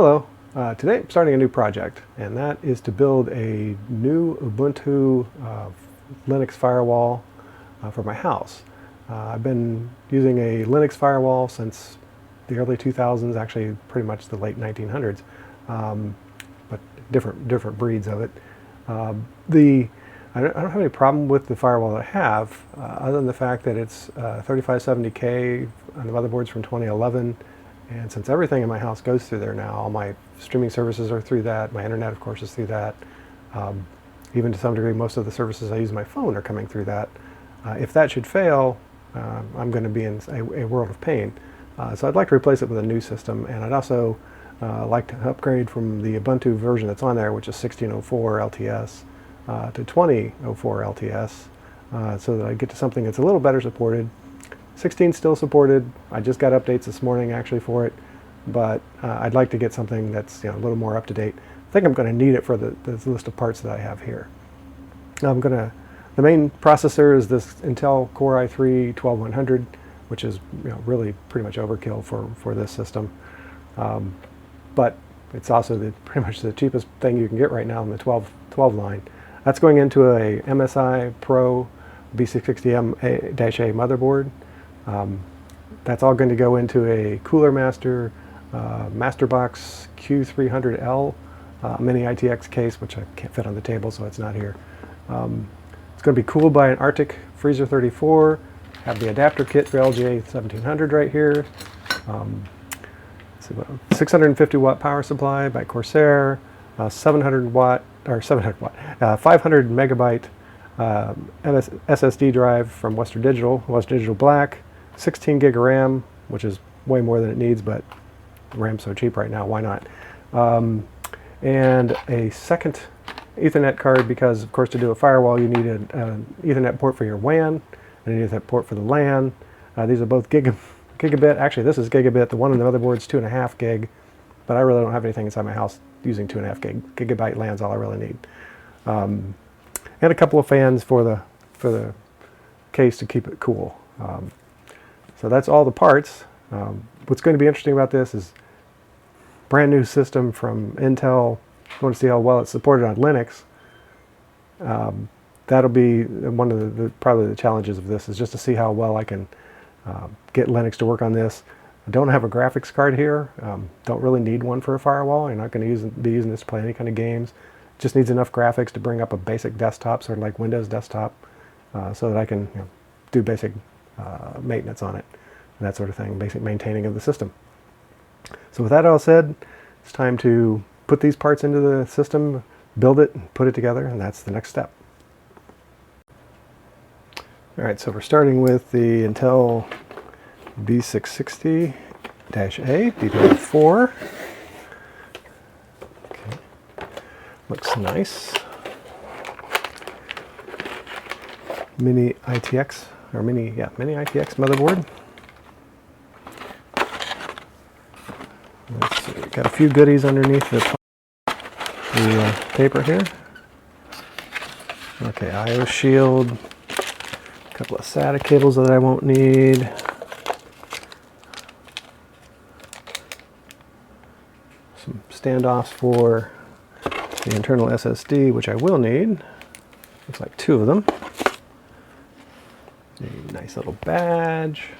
Hello. Today I'm starting a new project, and that is to build a new Ubuntu Linux firewall for my house. I've been using a Linux firewall since the early 2000s, actually pretty much the late 1900s, but different breeds of it. I don't have any problem with the firewall that I have, other than the fact that it's 3570K on the motherboards from 2011. And since everything in my house goes through there now, all my streaming services are through that, my internet of course is through that, even to some degree most of the services I use on my phone are coming through that. If that should fail, I'm going to be in a world of pain. So I'd like to replace it with a new system, and I'd also like to upgrade from the Ubuntu version that's on there, which is 1604 LTS, to 2004 LTS, so that I get to something that's a little better supported. 16 still supported. I just got updates this morning actually for it, but I'd like to get something that's a little more up to date. I think I'm going to need it for the list of parts that I have here. The main processor is this Intel Core i3-12100, which is really pretty much overkill for this system. But it's also pretty much the cheapest thing you can get right now in the 12 line. That's going into a MSI B660M-A motherboard. That's all going to go into a Cooler Master Masterbox Q300L mini ITX case, which I can't fit on the table, so it's not here. It's going to be cooled by an Arctic Freezer 34. Have the adapter kit for LGA 1700 right here. 650 watt power supply by Corsair. 500 megabyte SSD drive from Western Digital Black. 16 gig of RAM, which is way more than it needs, but RAM's so cheap right now, why not? And a second Ethernet card, because of course to do a firewall you need an Ethernet port for your WAN and an Ethernet port for the LAN. These are both gigabit. Actually, this is gigabit. The one on the motherboard is 2.5 gig, but I really don't have anything inside my house using 2.5 gigabyte LAN's all I really need. And a couple of fans for the case to keep it cool. So that's all the parts. What's going to be interesting about this is brand new system from Intel. I want to see how well it's supported on Linux. That'll be one of probably the challenges of this, is just to see how well I can get Linux to work on this. I don't have a graphics card here. Don't really need one for a firewall. You're not going to be using this to play any kind of games. It just needs enough graphics to bring up a basic desktop, sort of like Windows desktop, so that I can do basic maintenance on it and that sort of thing, basic maintaining of the system. So with that all said, it's time to put these parts into the system, build it, and put it together, and that's the next step. All right, so we're starting with the Intel B660-A, DDR4. Okay. Looks nice. Mini ITX, or mini ITX motherboard. Let's see, got a few goodies underneath the paper here. Okay, I/O shield, a couple of SATA cables that I won't need. Some standoffs for the internal SSD, which I will need. Looks like 2 of them. A nice little badge.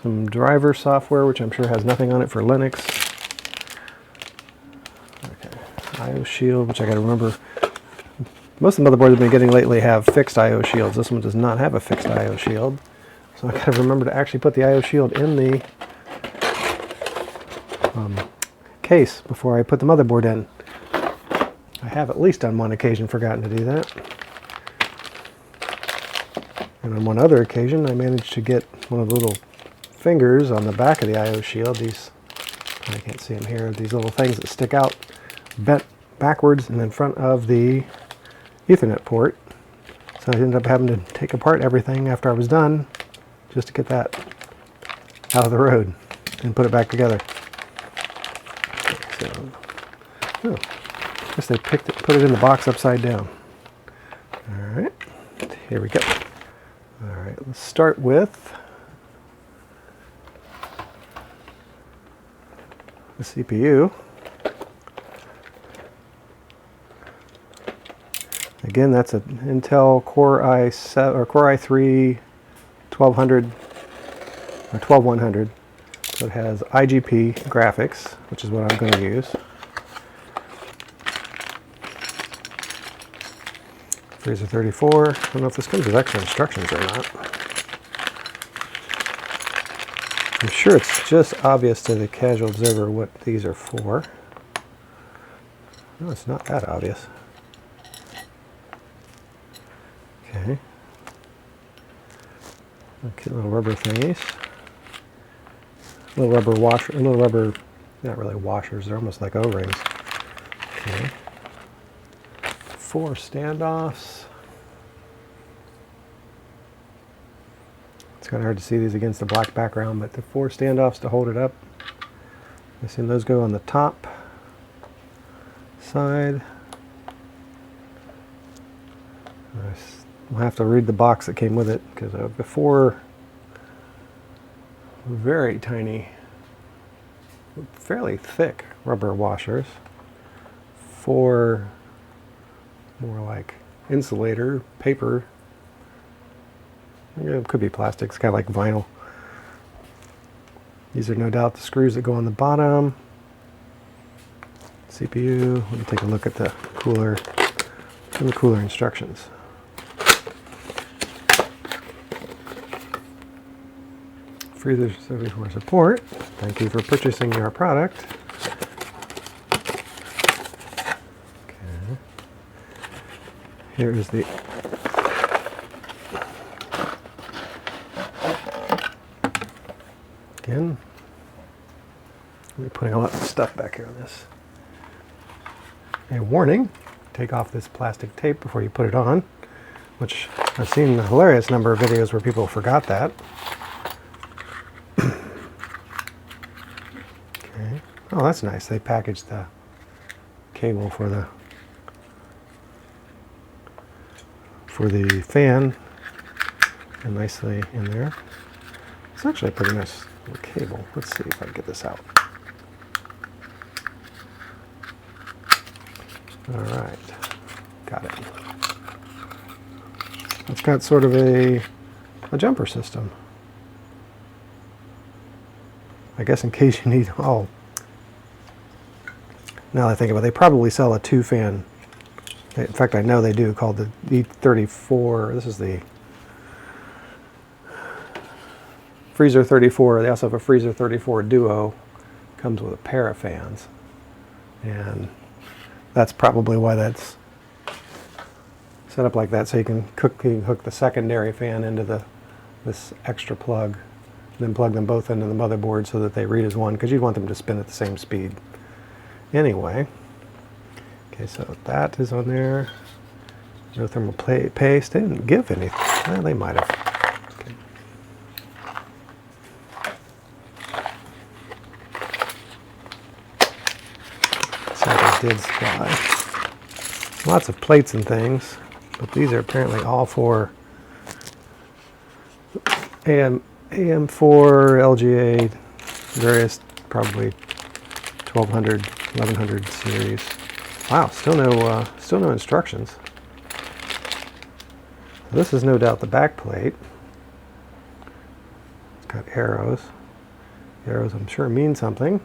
Some driver software, which I'm sure has nothing on it for Linux. Okay, I/O shield, which I got to remember. Most of the motherboards I've been getting lately have fixed I/O shields. This one does not have a fixed I/O shield, so I got to remember to actually put the I/O shield in the case before I put the motherboard in. I have at least on one occasion forgotten to do that. And on one other occasion, I managed to get one of the little fingers on the back of the I/O shield. These, I can't see them here, these little things that stick out, bent backwards and in front of the Ethernet port. So I ended up having to take apart everything after I was done just to get that out of the road and put it back together. So, oh, I guess they put it in the box upside down. All right, here we go. All right, let's start with the CPU. Again, that's an Intel Core i7 or Core i3 1200 or 12100. So it has IGP graphics, which is what I'm going to use. Freezer 34. I don't know if this comes with extra instructions or not. I'm sure it's just obvious to the casual observer what these are for. No, it's not that obvious. Okay. Okay, little rubber thingies. Little rubber washer, little rubber, not really washers, they're almost like O-rings. Okay. 4 standoffs. It's kind of hard to see these against the black background, but the 4 standoffs to hold it up. I assume those go on the top side. I'll have to read the box that came with it, because before, very tiny, fairly thick rubber washers. 4 more like insulator, paper. Yeah, it could be plastic, it's kind of like vinyl. These are no doubt the screws that go on the bottom. CPU, let me take a look at the cooler and the cooler instructions. Freezer 34 support. Thank you for purchasing our product. Okay. Here is the again. We're putting a lot of stuff back here on this. A warning: take off this plastic tape before you put it on, which I've seen a hilarious number of videos where people forgot that. Okay. Oh, that's nice. They packaged the cable for the fan and nicely in there. It's actually a pretty nice little cable. Let's see if I can get this out. All right, got it. It's got sort of a jumper system. I guess in case you need, oh, now that I think about it, they probably sell a 2-fan. In fact, I know they do, called the E34. This is the Freezer 34. They also have a Freezer 34 Duo. Comes with a pair of fans. And that's probably why that's set up like that, so you can hook the secondary fan into this extra plug, then plug them both into the motherboard so that they read as one, because you want them to spin at the same speed. Anyway, okay, so that is on there. No thermal paste. They didn't give anything. Well, they might have. Okay. So they did supply lots of plates and things, but these are apparently all for AM4, LGA, various, probably 1200, 1100 series. Wow, still no instructions. This is no doubt the back plate. It's got arrows. The arrows, I'm sure, mean something.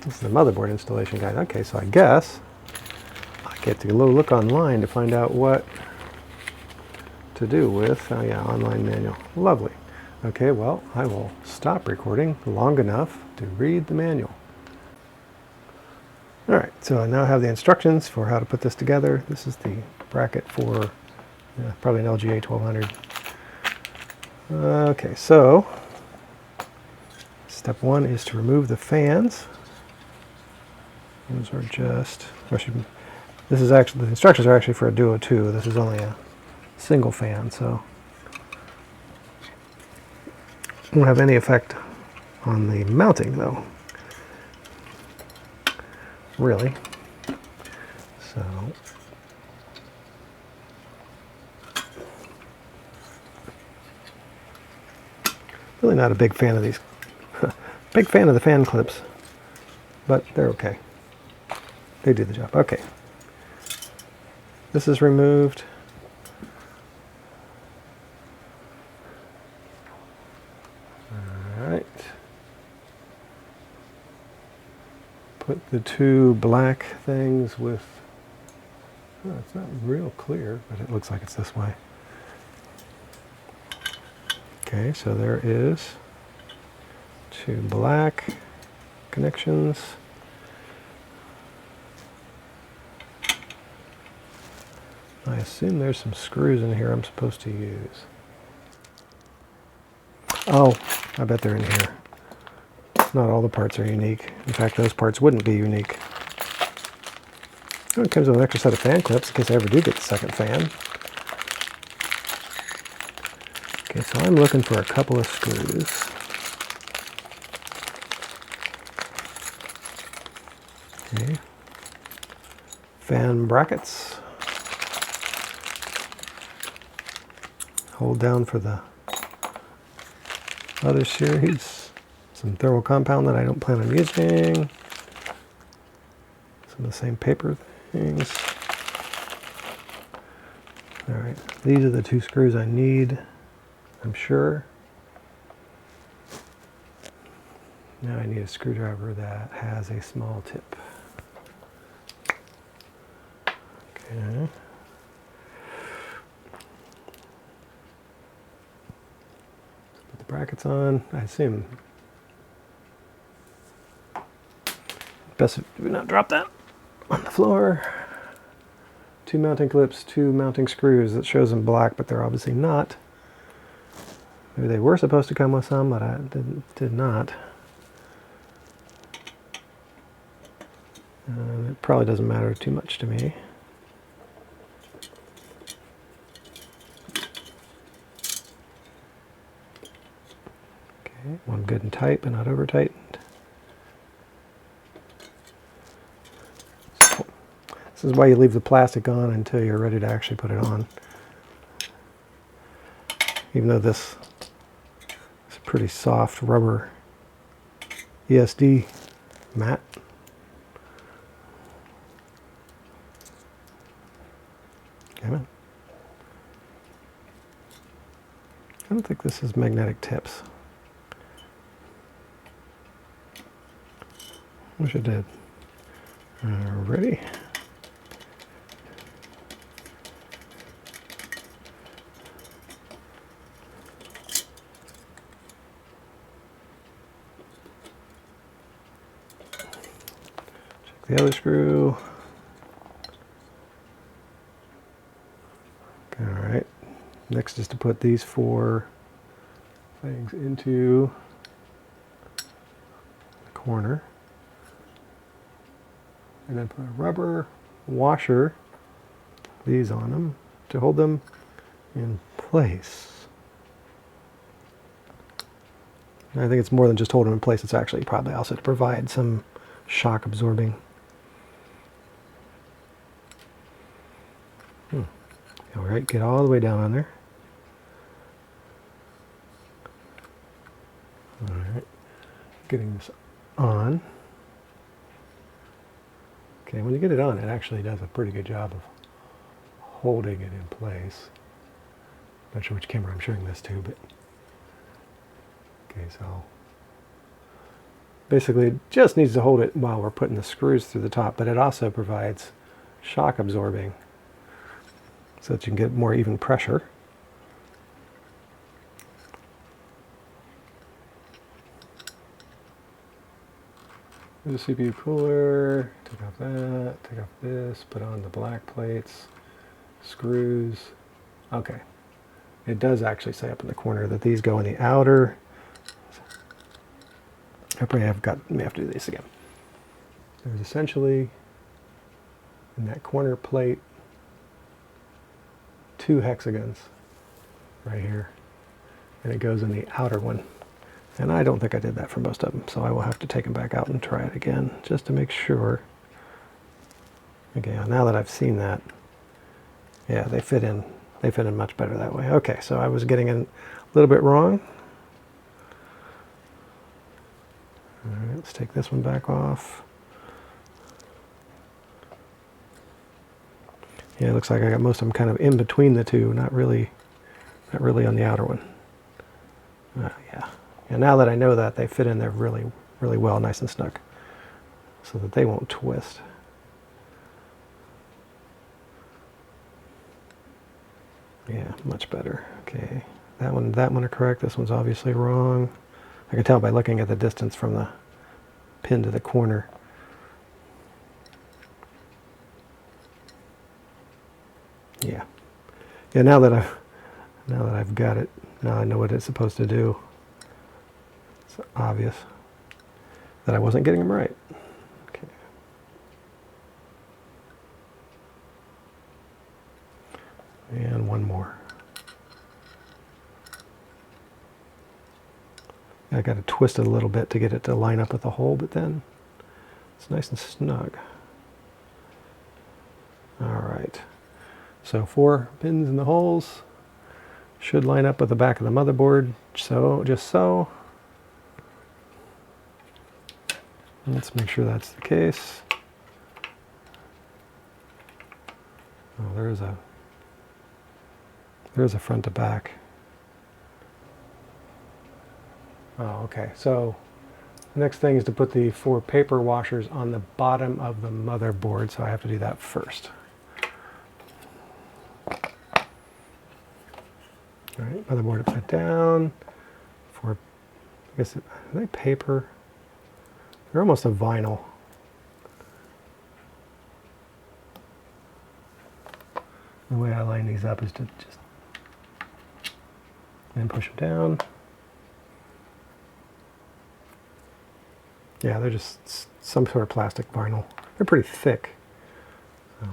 This is the motherboard installation guide. Okay, so I guess I get to look online to find out what to do with, oh yeah, online manual. Lovely. Okay, well, I will stop recording long enough to read the manual. All right, so I now have the instructions for how to put this together. This is the bracket for probably an LGA 1200. Okay, so step 1 is to remove the fans. Those are just, this is actually, the instructions are actually for a Duo 2. This is only a single fan, so it won't have any effect on the mounting though, really. So Really not a big fan of these. Big fan of the fan clips, but they're okay. They do the job. Okay. This is removed. All right. Put the two black things with, oh, it's not real clear, but it looks like it's this way. Okay, so there is two black connections. I assume there's some screws in here I'm supposed to use. Oh, I bet they're in here. Not all the parts are unique. In fact, those parts wouldn't be unique. Oh, it comes with an extra set of fan clips in case I ever do get the second fan. Okay, so I'm looking for a couple of screws. Okay. Fan brackets. Hold down for the other series. Some thermal compound that I don't plan on using. Some of the same paper things. Alright, these are the two screws I need, I'm sure. Now I need a screwdriver that has a small tip. Okay. Put the brackets on. I assume best if we not drop that on the floor. Two mounting clips, two mounting screws. It shows them black, but they're obviously not. Maybe they were supposed to come with some, but I did not. It probably doesn't matter too much to me. Okay, one good and tight, but not over tightened. This is why you leave the plastic on until you're ready to actually put it on. Even though this is a pretty soft rubber ESD mat. Come on. I don't think this is magnetic tips. Wish it did. Ready? The other screw. All right. Next is to put these four things into the corner. And then put a rubber washer, these on them, to hold them in place. And I think it's more than just hold them in place. It's actually probably also to provide some shock absorbing. All right, get all the way down on there. All right, getting this on. Okay, when you get it on, it actually does a pretty good job of holding it in place. Not sure which camera I'm showing this to, but okay, so basically it just needs to hold it while we're putting the screws through the top, but it also provides shock absorbing so that you can get more even pressure. The CPU cooler, take off that, take off this, put on the black plates, screws. Okay, it does actually say up in the corner that these go in the outer. I probably may have to do this again. There's essentially in that corner plate two hexagons right here, and it goes in the outer one. And I don't think I did that for most of them, so I will have to take them back out and try it again just to make sure. Okay, now that I've seen that, yeah, they fit in much better that way. Okay, so I was getting in a little bit wrong. let's take this one back off. Yeah, it looks like I got most of them kind of in between the two, not really on the outer one. Yeah. And now that I know that, they fit in there really, really well, nice and snug, so that they won't twist. Yeah, much better. Okay, that one are correct. This one's obviously wrong. I can tell by looking at the distance from the pin to the corner. Yeah. Yeah, now that I've got it, now I know what it's supposed to do. It's obvious that I wasn't getting them right. Okay. And one more. I got to twist it a little bit to get it to line up with the hole, but then it's nice and snug. All right. So 4 pins in the holes should line up with the back of the motherboard. So just so. Let's make sure that's the case. Oh, there's a front to back. Oh, okay. So the next thing is to put the 4 paper washers on the bottom of the motherboard. So I have to do that first. All right, motherboard upside down. I guess, are they paper? They're almost a vinyl. The way I line these up is to just and push them down. Yeah, they're just some sort of plastic vinyl. They're pretty thick. So.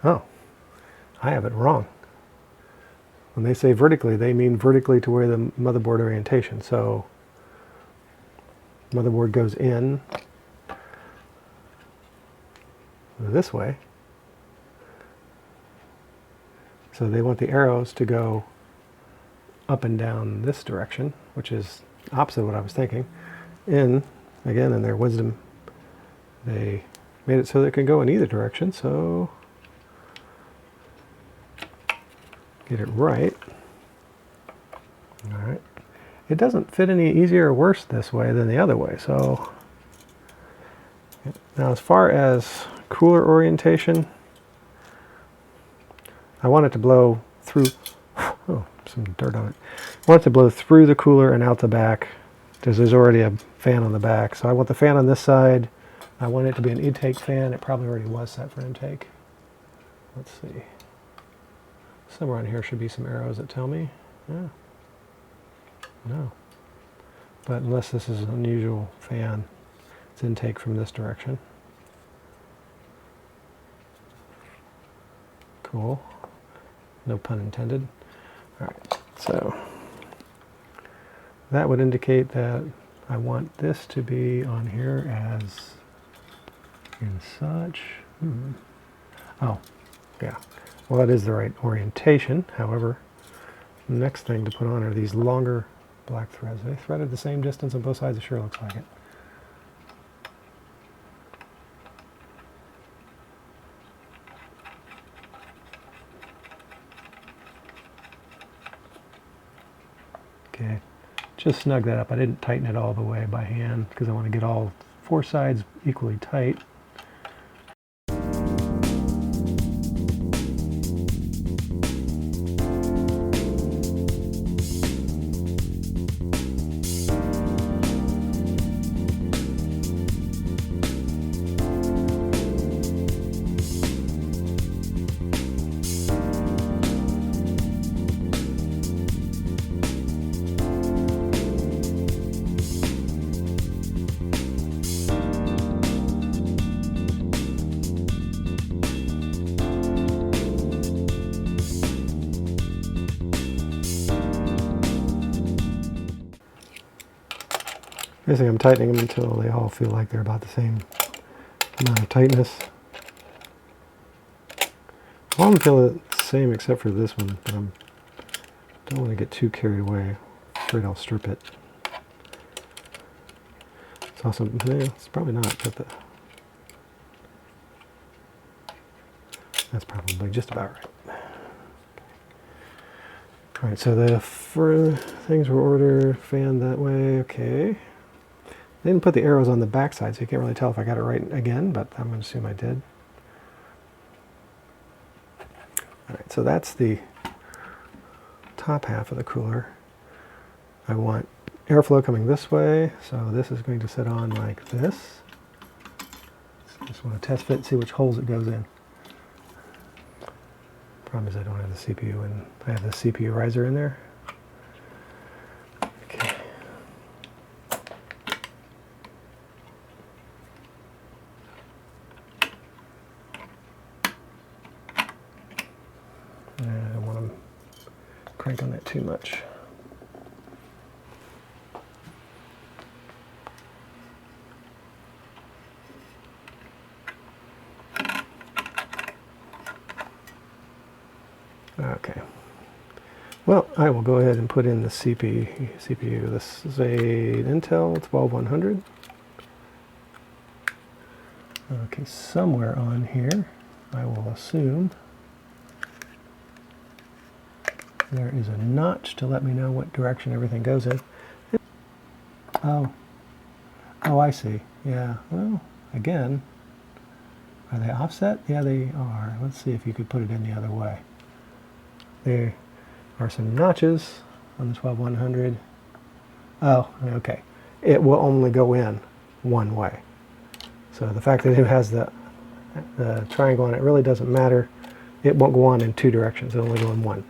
Oh, I have it wrong. When they say vertically, they mean vertically to where the motherboard orientation. So motherboard goes in this way. So they want the arrows to go up and down this direction, which is opposite of what I was thinking. And again, in their wisdom, they made it so that it can go in either direction. So get it right. All right. It doesn't fit any easier or worse this way than the other way. So now as far as cooler orientation, I want it to blow through, oh, some dirt on it. I want it to blow through the cooler and out the back, because there's already a fan on the back. So I want the fan on this side. I want it to be an intake fan. It probably already was set for intake. Let's see. Somewhere on here should be some arrows that tell me. Yeah. No. But unless this is an unusual fan, it's intake from this direction. Cool. No pun intended. All right. So that would indicate that I want this to be on here as in such. Oh, yeah. Well, that is the right orientation. However, the next thing to put on are these longer black threads. They threaded the same distance on both sides. It sure looks like it. Okay, just snug that up. I didn't tighten it all the way by hand because I want to get all 4 sides equally tight. Basically, I'm tightening them until they all feel like they're about the same amount of tightness. All of them feel the same except for this one, but I don't want to get too carried away. I'm afraid I'll strip it. It's also, it's probably not, but that's probably just about right. All right, so the things were ordered, fan that way, okay. They didn't put the arrows on the back side, so you can't really tell if I got it right again, but I'm going to assume I did. All right, so that's the top half of the cooler. I want airflow coming this way, so this is going to sit on like this. Just want to test fit and see which holes it goes in. Problem is I don't have the CPU, and I have the CPU riser in there. Okay. I don't want to crank on that too much. Okay. Well, I will go ahead and put in the CPU. This is a Intel 12100. Okay, somewhere on here, I will assume there is a notch to let me know what direction everything goes in. Oh, I see. Yeah, well, again, are they offset? Yeah, they are. Let's see if you could put it in the other way. There are some notches on the 12100. Oh, okay. It will only go in one way. So the fact that it has the triangle on it really doesn't matter. It won't go on in two directions. It'll only go in one.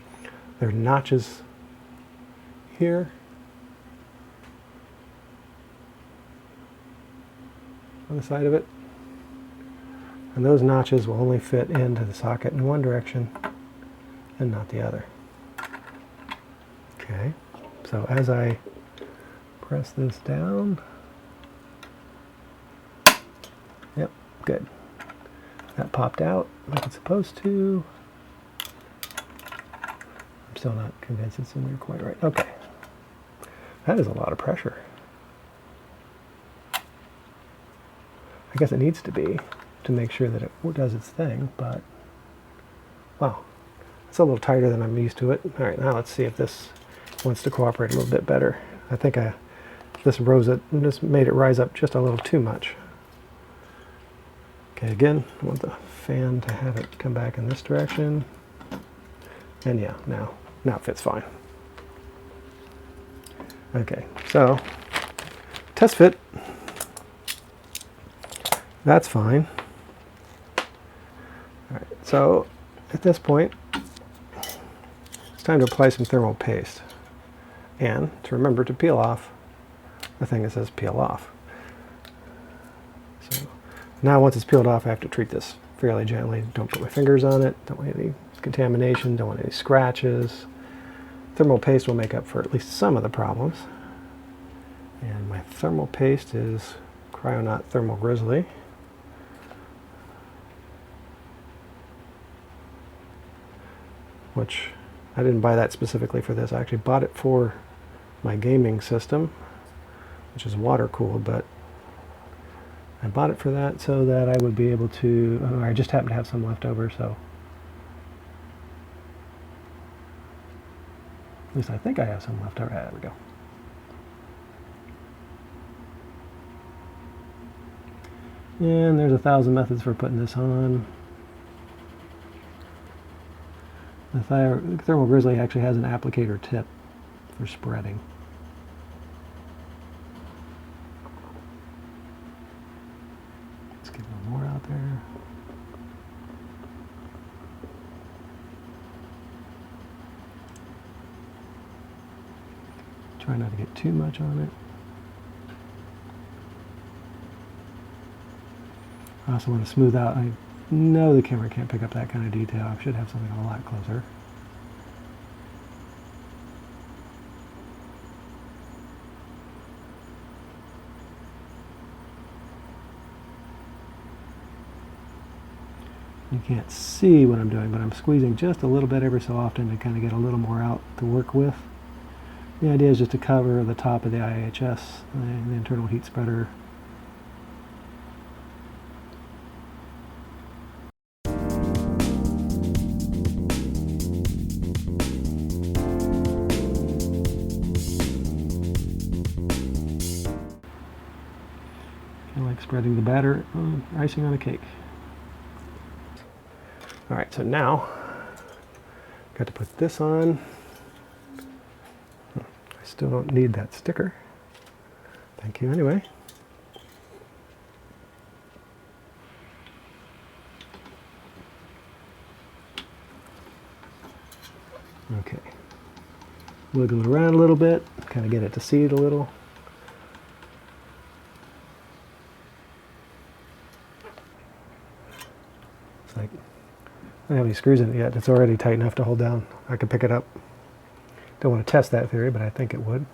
There are notches here on the side of it. And those notches will only fit into the socket in one direction and not the other. Okay, so as I press this down, yep, good. That popped out like it's supposed to. I'm still not convinced it's in there quite right. Okay, that is a lot of pressure. I guess it needs to be to make sure that it does its thing, but wow. It's a little tighter than I'm used to it. All right, now let's see if this wants to cooperate a little bit better. I think this made it rise up just a little too much. Okay, again, I want the fan to have it come back in this direction. And yeah, now it fits fine. Okay, so test fit. That's fine. All right, so at this point, it's time to apply some thermal paste and to remember to peel off the thing that says peel off. So now once it's peeled off, I have to treat this fairly gently. Don't put my fingers on it, don't want any contamination, don't want any scratches. Thermal paste will make up for at least some of the problems. And my thermal paste is Cryonaut Thermal Grizzly. Which I didn't buy that specifically for this. I actually bought it for my gaming system, which is water cooled, but I bought it for that so that I would be able to, I just happen to have some left over, so at least I think I have some left over. There we go. And there's 1,000 methods for putting this on. The Thermal Grizzly actually has an applicator tip for spreading. Let's get a little more out there. Try not to get too much on it. I also want to smooth out. I know the camera can't pick up that kind of detail. I should have something a lot closer. You can't see what I'm doing, but I'm squeezing just a little bit every so often to kind of get a little more out to work with. The idea is just to cover the top of the IHS, the internal heat spreader. I like spreading the batter icing on a cake. All right, so now got to put this on. I still don't need that sticker. Thank you anyway. Okay. Wiggle it around a little bit, kind of get it to seat a little. It's like, I don't have any screws in it yet. It's already tight enough to hold down. I could pick it up. Don't want to test that theory, but I think it would.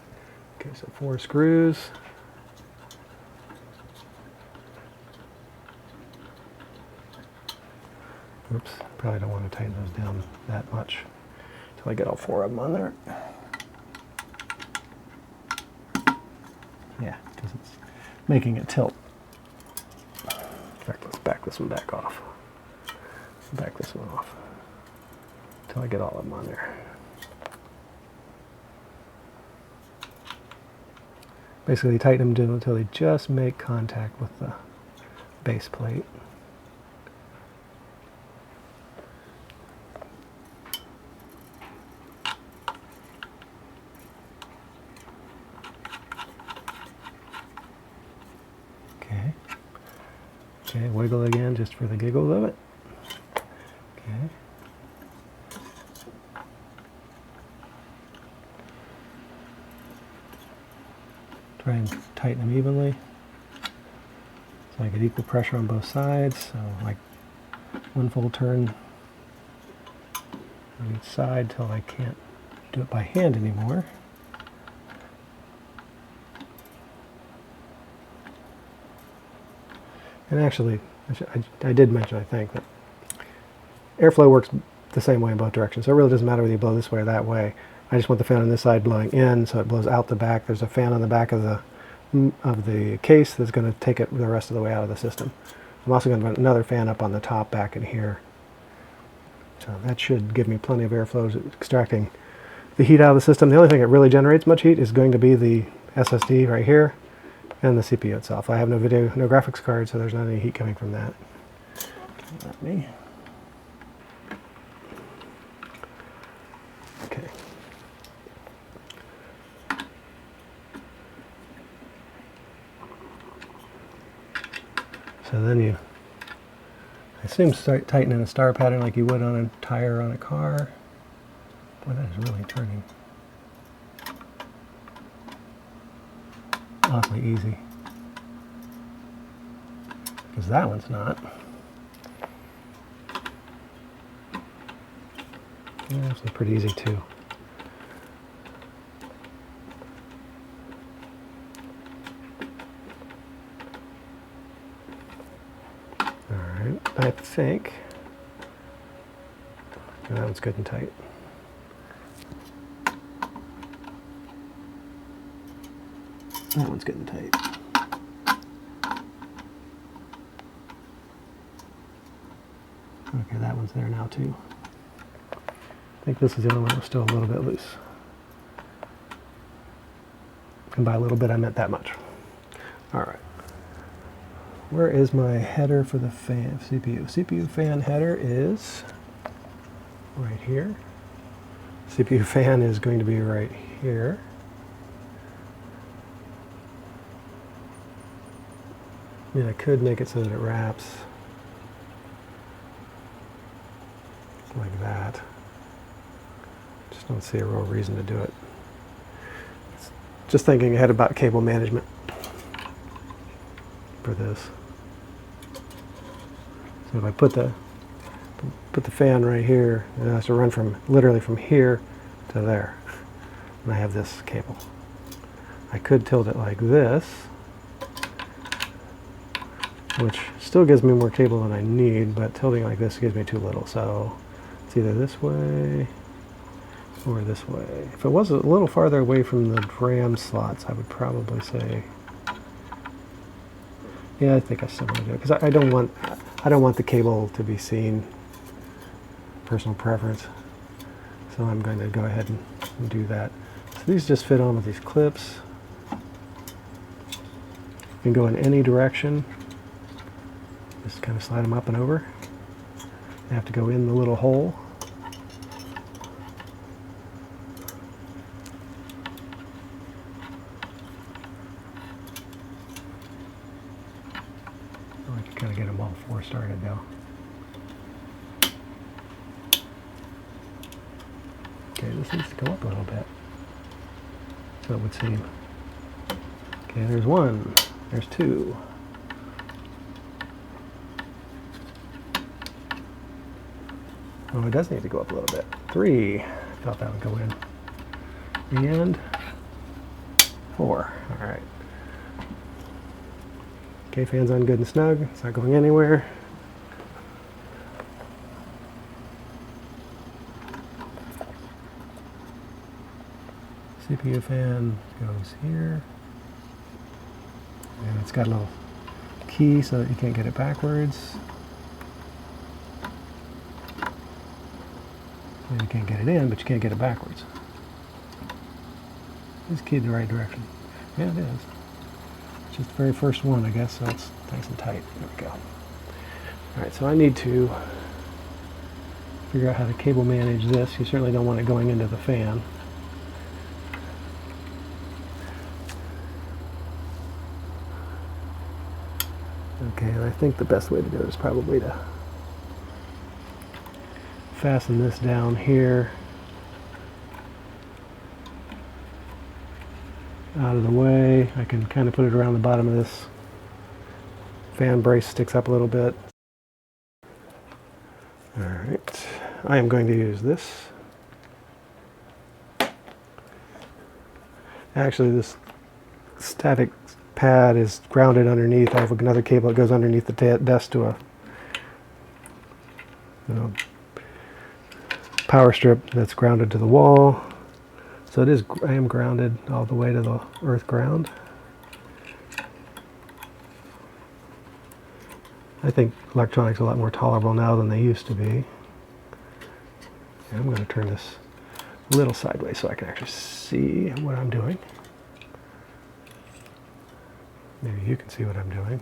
Okay, so 4 screws. Oops, probably don't want to tighten those down that much until I get all 4 of them on there. Yeah, because it's making it tilt. In fact, let's back this one back off. Back this one off until I get all of them on there. Basically tighten them until they just make contact with the base plate. Okay, wiggle it again just for the giggles of it. Okay. Try and tighten them evenly so I get equal pressure on both sides. So like one full turn on each side till I can't do it by hand anymore. And actually, I did mention, I think, that airflow works the same way in both directions. So it really doesn't matter whether you blow this way or that way. I just want the fan on this side blowing in, so it blows out the back. There's a fan on the back of the case that's going to take it the rest of the way out of the system. I'm also going to put another fan up on the top back in here. So that should give me plenty of airflow extracting the heat out of the system. The only thing that really generates much heat is going to be the SSD right here and the CPU itself. I have no video, no graphics card, so there's not any heat coming from that. Let me. Okay. So then you, I assume, start tightening a star pattern like you would on a tire on a car. Boy, that is really turning awfully easy. Because that one's not. Yeah, this one's pretty easy too. Alright, I think that one's good and tight. That one's good and tight. Okay, that one's there now too. I think this is the only one that was still a little bit loose. And by a little bit, I meant that much. All right. Where is my header for the fan CPU? CPU fan header is right here. CPU fan is going to be right here. I mean, I could make it so that it wraps like that. Just don't see a real reason to do it. Just thinking ahead about cable management for this. So if I put the fan right here, it has to run from literally from here to there, and I have this cable. I could tilt it like this, which still gives me more cable than I need, but tilting like this gives me too little. So it's either this way or this way. If it was a little farther away from the RAM slots, I would probably say, yeah, I think I still want to do it because I don't want the cable to be seen. Personal preference. So I'm going to go ahead and do that. So these just fit on with these clips. You can go in any direction. Just kind of slide them up and over. They have to go in the little hole. I can kind of get them all four started though. Okay, this needs to go up a little bit. So it would seem. Okay, there's one. There's two. Oh, it does need to go up a little bit. Three. I thought that would go in. And four. All right. Okay, fan's on good and snug. It's not going anywhere. CPU fan goes here. And it's got a little key so that you can't get it backwards. And you can't get it in, but you can't get it backwards. It's keyed the right direction. Yeah, it is. It's just the very first one, I guess, so it's nice and tight. There we go. Alright, so I need to figure out how to cable manage this. You certainly don't want it going into the fan. Okay, and I think the best way to do it is probably to fasten this down here out of the way. I can kind of put it around the bottom of this fan brace, sticks up a little bit. Alright, I am going to use this. Actually, this static pad is grounded underneath. I have another cable that goes underneath the desk to a power strip that's grounded to the wall. So it is, I am grounded all the way to the earth ground. I think electronics are a lot more tolerable now than they used to be. And I'm going to turn this a little sideways so I can actually see what I'm doing. Maybe you can see what I'm doing.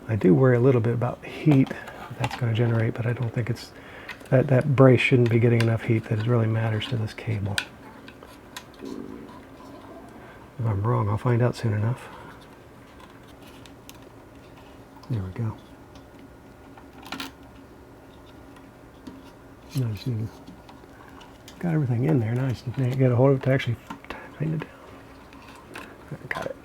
I do worry a little bit about heat that's going to generate, but I don't think it's that brace shouldn't be getting enough heat that it really matters to this cable. If I'm wrong, I'll find out soon enough. There we go. Now I just need to, got everything in there. Now I just need to get a hold of it to actually tighten it down. Got it.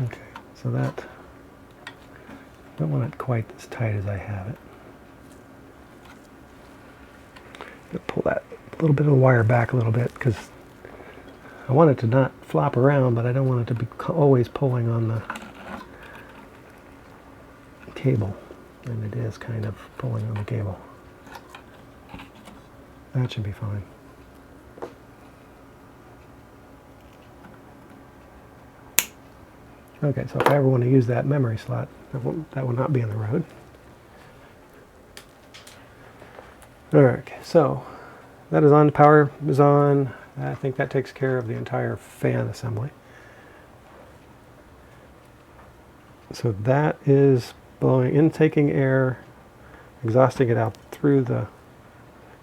Okay, so that, don't want it quite as tight as I have it. Pull that little bit of the wire back a little bit because I want it to not flop around, but I don't want it to be always pulling on the cable, and it is kind of pulling on the cable. That should be fine. Okay, so if I ever want to use that memory slot, that will not be in the road. Alright, so that is on, the power is on. I think that takes care of the entire fan assembly. So that is blowing, intaking air, exhausting it out through the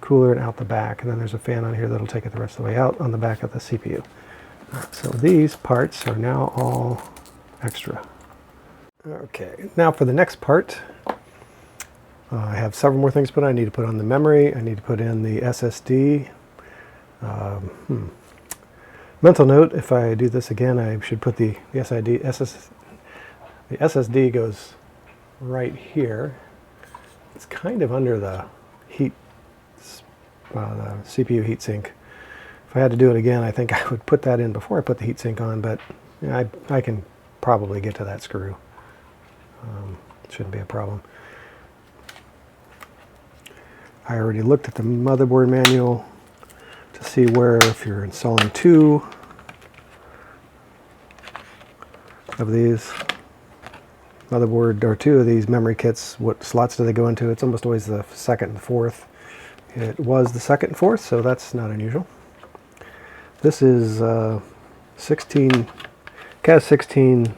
cooler and out the back, and then there's a fan on here that'll take it the rest of the way out on the back of the CPU. Right, so these parts are now all extra. Okay, now for the next part. I have several more things to put on. I need to put on the memory. I need to put in the SSD. Mental note, if I do this again, I should put the SSD goes right here. It's kind of under the the CPU heatsink. If I had to do it again, I think I would put that in before I put the heatsink on, but I can probably get to that screw. Shouldn't be a problem. I already looked at the motherboard manual to see where, if you're installing 2 of these motherboard or 2 of these memory kits, what slots do they go into? It's almost always the 2nd and 4th. It was the 2nd and 4th, so that's not unusual. This is 16 CAS 16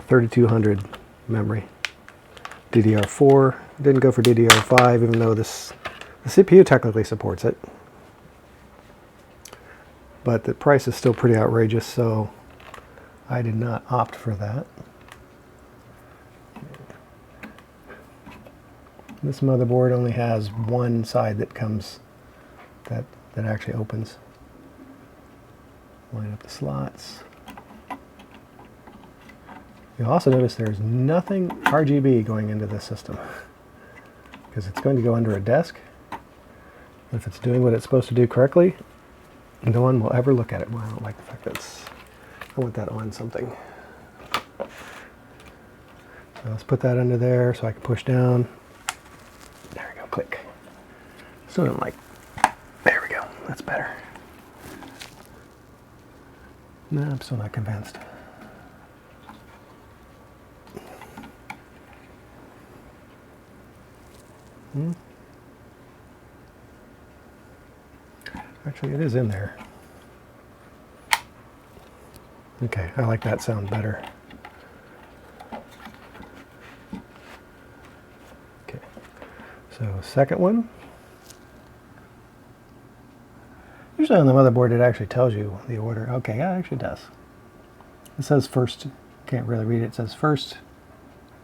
3200 memory, DDR4. Didn't go for DDR5, even though the CPU technically supports it. But the price is still pretty outrageous, so I did not opt for that. This motherboard only has one side that comes, that actually opens. Line up the slots. You'll also notice there's nothing RGB going into this system, because it's going to go under a desk. If it's doing what it's supposed to do correctly, no one will ever look at it. Well, I don't like the fact that I want that on something. So let's put that under there so I can push down. There we go, click. Still don't like, there we go, that's better. No, I'm still not convinced. Actually, it is in there. Okay, I like that sound better. Okay, so second one. Usually on the motherboard it actually tells you the order. Okay, yeah, it actually does. It says first. Can't really read it. It says first.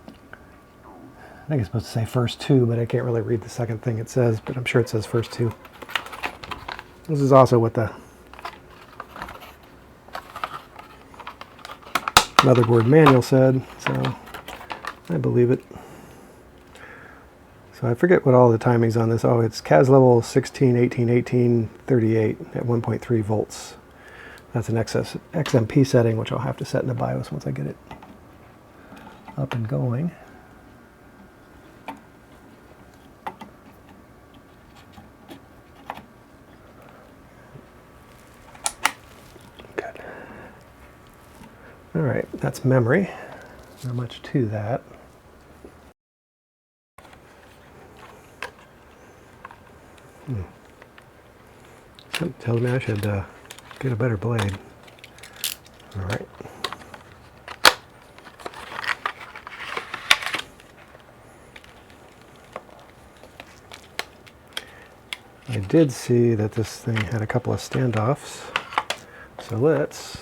I think it's supposed to say first 2, but I can't really read the second thing it says, but I'm sure it says first 2. This is also what the motherboard manual said, so I believe it. So I forget what all the timings on this. Oh, it's CAS level 16, 18, 18, 38 at 1.3 volts. That's an XMP setting, which I'll have to set in the BIOS once I get it up and going. Good. All right, that's memory. Not much to that. Something tells me I should get a better blade. All right. I did see that this thing had a couple of standoffs, so let's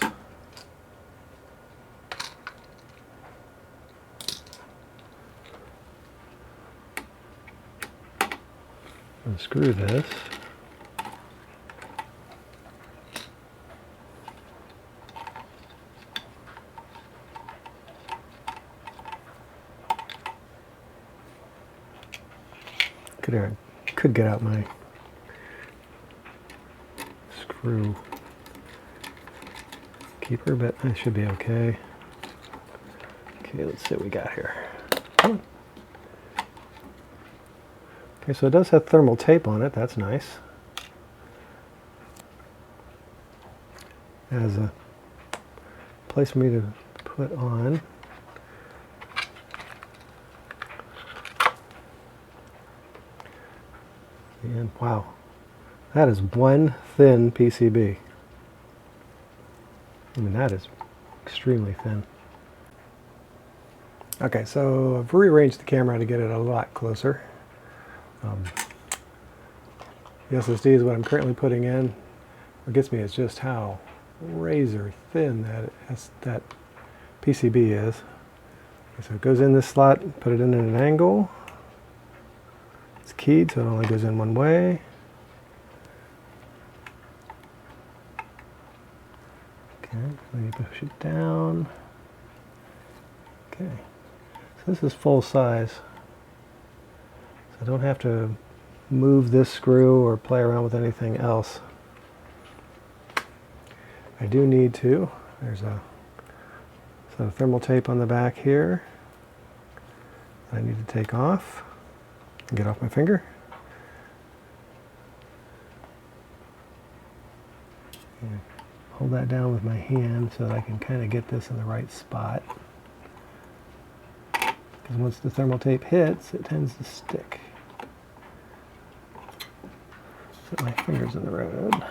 unscrew this. Could get out my screw keeper, but I should be okay. Okay, let's see what we got here. Come on. Okay, so it does have thermal tape on it. That's nice. It has a place for me to put on. And wow, that is one thin PCB. I mean, that is extremely thin. Okay, so I've rearranged the camera to get it a lot closer. The SSD is what I'm currently putting in. What gets me is just how razor thin that PCB is. Okay, so it goes in this slot, put it in at an angle. It's keyed, so it only goes in one way. Okay, then you push it down. Okay, so this is full size. I don't have to move this screw or play around with anything else. I do need to. There's a set of thermal tape on the back here I need to take off and get off my finger. And hold that down with my hand so that I can kind of get this in the right spot. Because once the thermal tape hits, it tends to stick. Set my fingers in the road.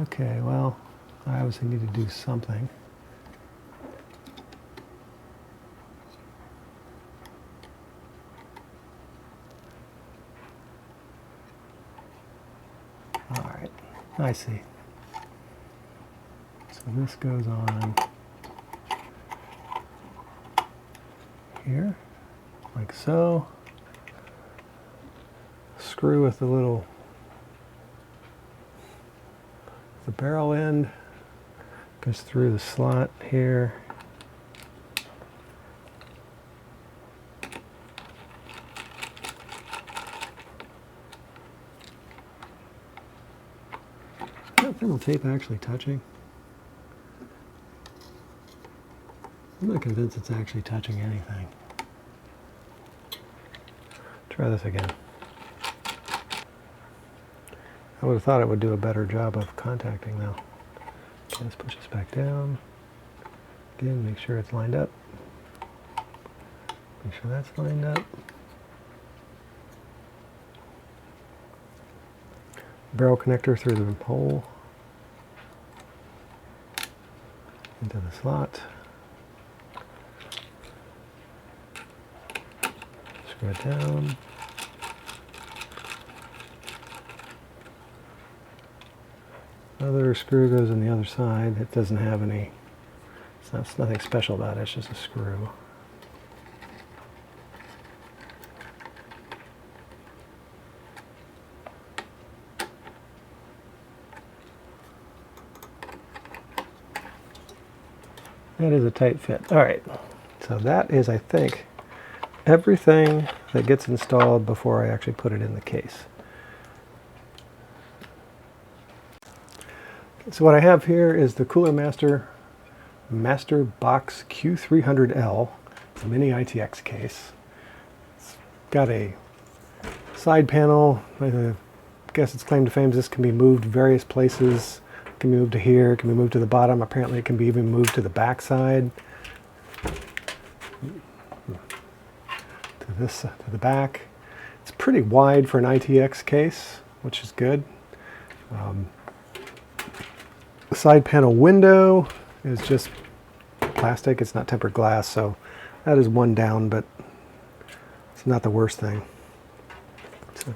Okay, well, I obviously need to do something. All right, I see. So this goes on here, like so. Screw with the little the barrel end goes through the slot here. Is that thermal tape actually touching? I'm not convinced it's actually touching anything. Try this again. I would have thought it would do a better job of contacting though. Okay, let's push this back down. Again, make sure it's lined up. Make sure that's lined up. Barrel connector through the hole. Into the slot. Screw it down. Another screw goes on the other side. It doesn't have any, it's nothing special about it, it's just a screw. That is a tight fit. All right, so that is, I think, everything that gets installed before I actually put it in the case. So what I have here is the Cooler Master Box Q300L. It's a mini ITX case. It's got a side panel. I guess its claim to fame is this can be moved various places. It can be moved to here, it can be moved to the bottom. Apparently it can be even moved to the back side. To the back. It's pretty wide for an ITX case, which is good. The side panel window is just plastic, it's not tempered glass, so that is one down, but it's not the worst thing. So,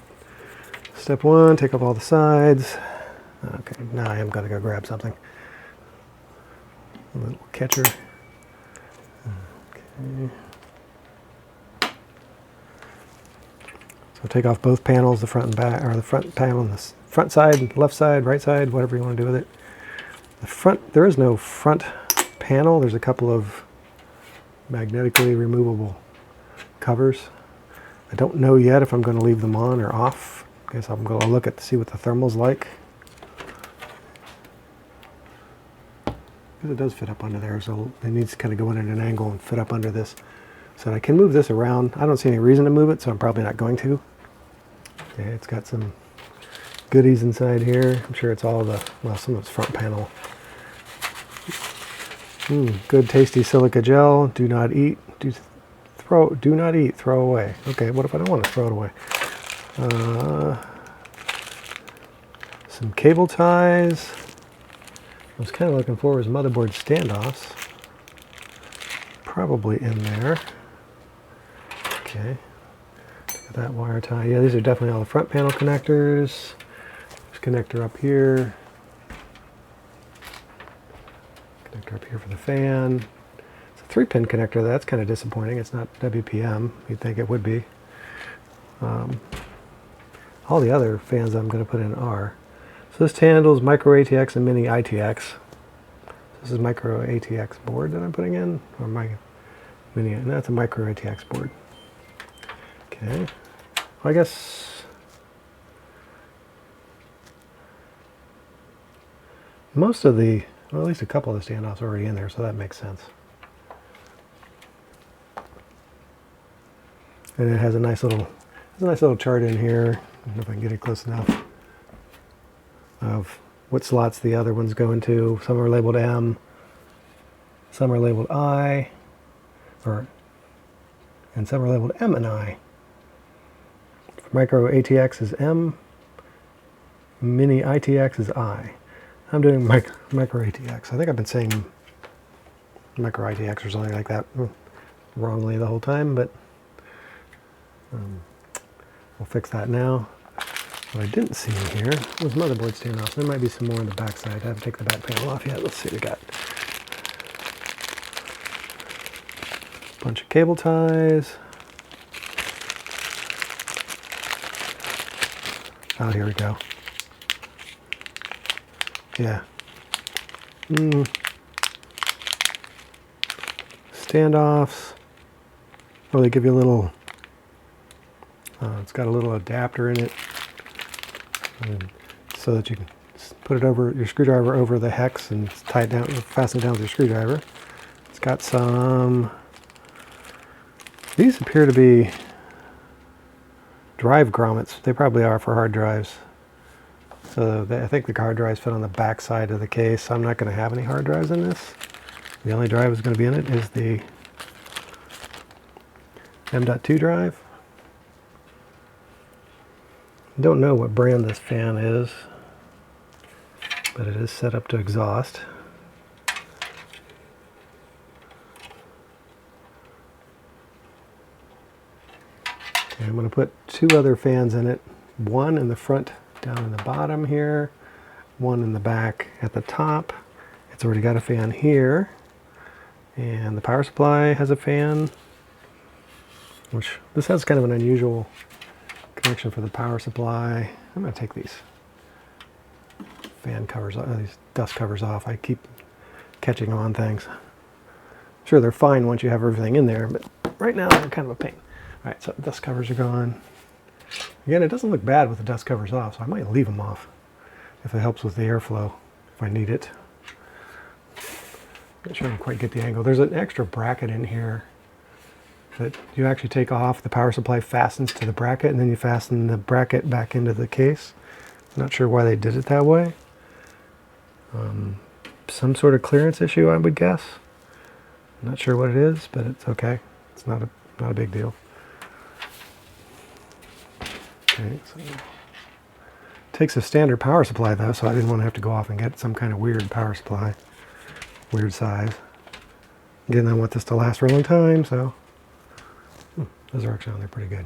step one, take off all the sides. Okay, now I am going to go grab something. A little catcher. Okay. So take off both panels, the front and back, or the front panel and the front side, left side, right side, whatever you want to do with it. The front, there is no front panel. There's a couple of magnetically removable covers. I don't know yet if I'm going to leave them on or off. I guess I'm going to look at to see what the thermal's like. Because it does fit up under there, so it needs to kind of go in at an angle and fit up under this. So I can move this around. I don't see any reason to move it, so I'm probably not going to. Okay, it's got some goodies inside here. I'm sure it's all the, well, some of it's front panel. Good tasty silica gel. Do not eat. Do not eat. Throw away. Okay, what if I don't want to throw it away? Some cable ties. I was kind of looking for was motherboard standoffs. Probably in there. Okay. Look at that wire tie. Yeah, these are definitely all the front panel connectors. There's a connector up here. Connector up here for the fan. It's a 3-pin connector. That's kind of disappointing. It's not WPM. You'd think it would be. All the other fans I'm going to put in are. So this handles microATX and mini ITX. This is microATX board that I'm putting in, or my mini, and that's a microATX board. Okay, well, I guess most of the, well, at least a couple of the standoffs are already in there, so that makes sense. And it has a nice little chart in here. I don't know if I can get it close enough, of what slots the other ones go into. Some are labeled M, some are labeled I, and some are labeled M and I. microATX is M, mini ITX is I. I'm doing microATX. I think I've been saying microATX or something like that wrongly the whole time, but we'll fix that now. What I didn't see in here was motherboard standoffs. There might be some more on the back side. I haven't taken the back panel off yet. Let's see what we got. Bunch of cable ties. Oh, here we go. Yeah. Standoffs. Oh, they give you a little, it's got a little adapter in it, so that you can put it over your screwdriver over the hex and tie it down, fasten it down with your screwdriver. It's got some, these appear to be drive grommets. They probably are for hard drives. So I think the hard drives fit on the back side of the case. I'm not going to have any hard drives in this. The only drive that's going to be in it is the M.2 drive. Don't know what brand this fan is, but it is set up to exhaust. Okay, I'm going to put two other fans in it. One in the front down in the bottom here, one in the back at the top. It's already got a fan here, and the power supply has a fan, which this has kind of an unusual connection for the power supply. I'm going to take these fan covers, these dust covers off. I keep catching on things. Sure, they're fine once you have everything in there, but right now they're kind of a pain. All right, so the dust covers are gone. Again, it doesn't look bad with the dust covers off, so I might leave them off if it helps with the airflow, if I need it. Not sure I can quite get the angle. There's an extra bracket in here that you actually take off. The power supply fastens to the bracket, and then you fasten the bracket back into the case. Not sure why they did it that way. Some sort of clearance issue, I would guess. I'm not sure what it is, but it's okay. It's not a big deal. Okay, so it takes a standard power supply though, so I didn't want to have to go off and get some kind of weird power supply, weird size. Again, I want this to last for a long time, so those are actually on there pretty good.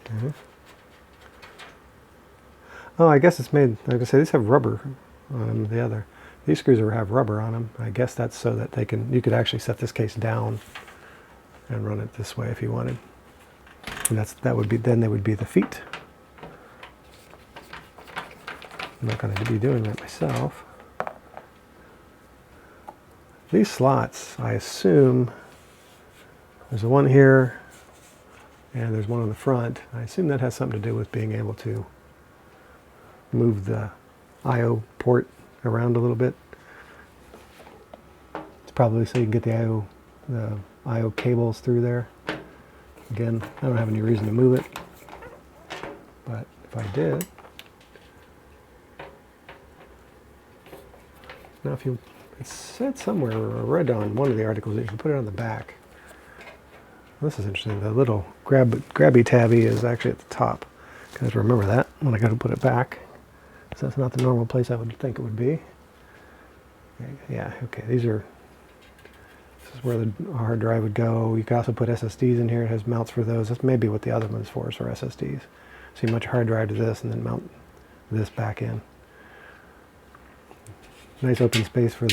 Okay. Oh, I guess it's made, like I say, these have rubber on them. These screws have rubber on them. I guess that's so that you could actually set this case down and run it this way if you wanted. And then they would be the feet. I'm not going to be doing that myself. These slots, I assume, there's one here and there's one on the front. I assume that has something to do with being able to move the I/O port around a little bit. It's probably so you can get the I/O cables through there. Again, I don't have any reason to move it, but if I did, now it said somewhere, or I read on one of the articles that you can put it on the back. This is interesting. The little grabby tabby is actually at the top. I have to remember that when I go to put it back. So that's not the normal place I would think it would be. Okay, yeah, okay, this is where the hard drive would go. You could also put SSDs in here. It has mounts for those. That's maybe what the other one's for SSDs. So you mount your hard drive to this and then mount this back in. Nice open space for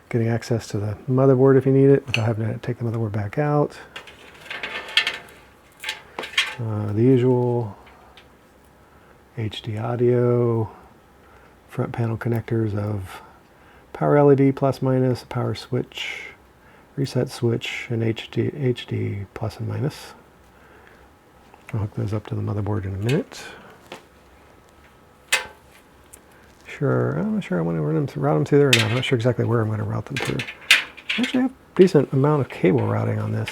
getting access to the motherboard if you need it without having to take the motherboard back out. The usual HD audio, front panel connectors of power LED plus minus, power switch, reset switch, and HD plus and minus. I'll hook those up to the motherboard in a minute. I'm not sure I want to route them through there or not. I'm not sure exactly where I'm going to route them through. I actually have a decent amount of cable routing on this.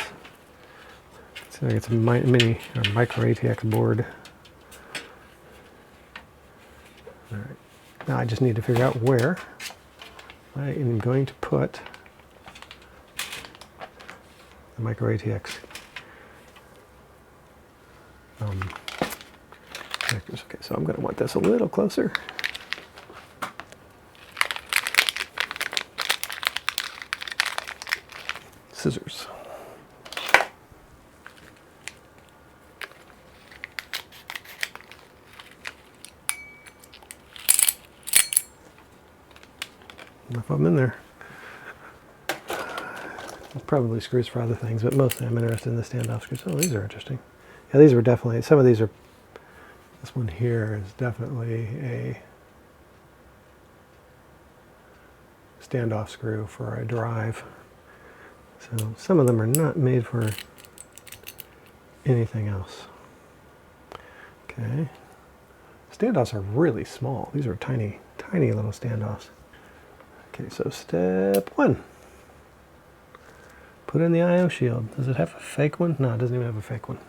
So it's a mini or microATX board. All right. Now I just need to figure out where I am going to put the microATX connectors. Okay, so I'm going to want this a little closer. Scissors. Enough of them in there. Probably screws for other things, but mostly I'm interested in the standoff screws. Oh, these are interesting. Yeah, these were definitely, some of these are, this one here is definitely a standoff screw for a drive. So some of them are not made for anything else. Okay. Standoffs are really small. These are tiny, tiny little standoffs. Okay, so step one. Put in the I/O shield. Does it have a fake one? No, it doesn't even have a fake one.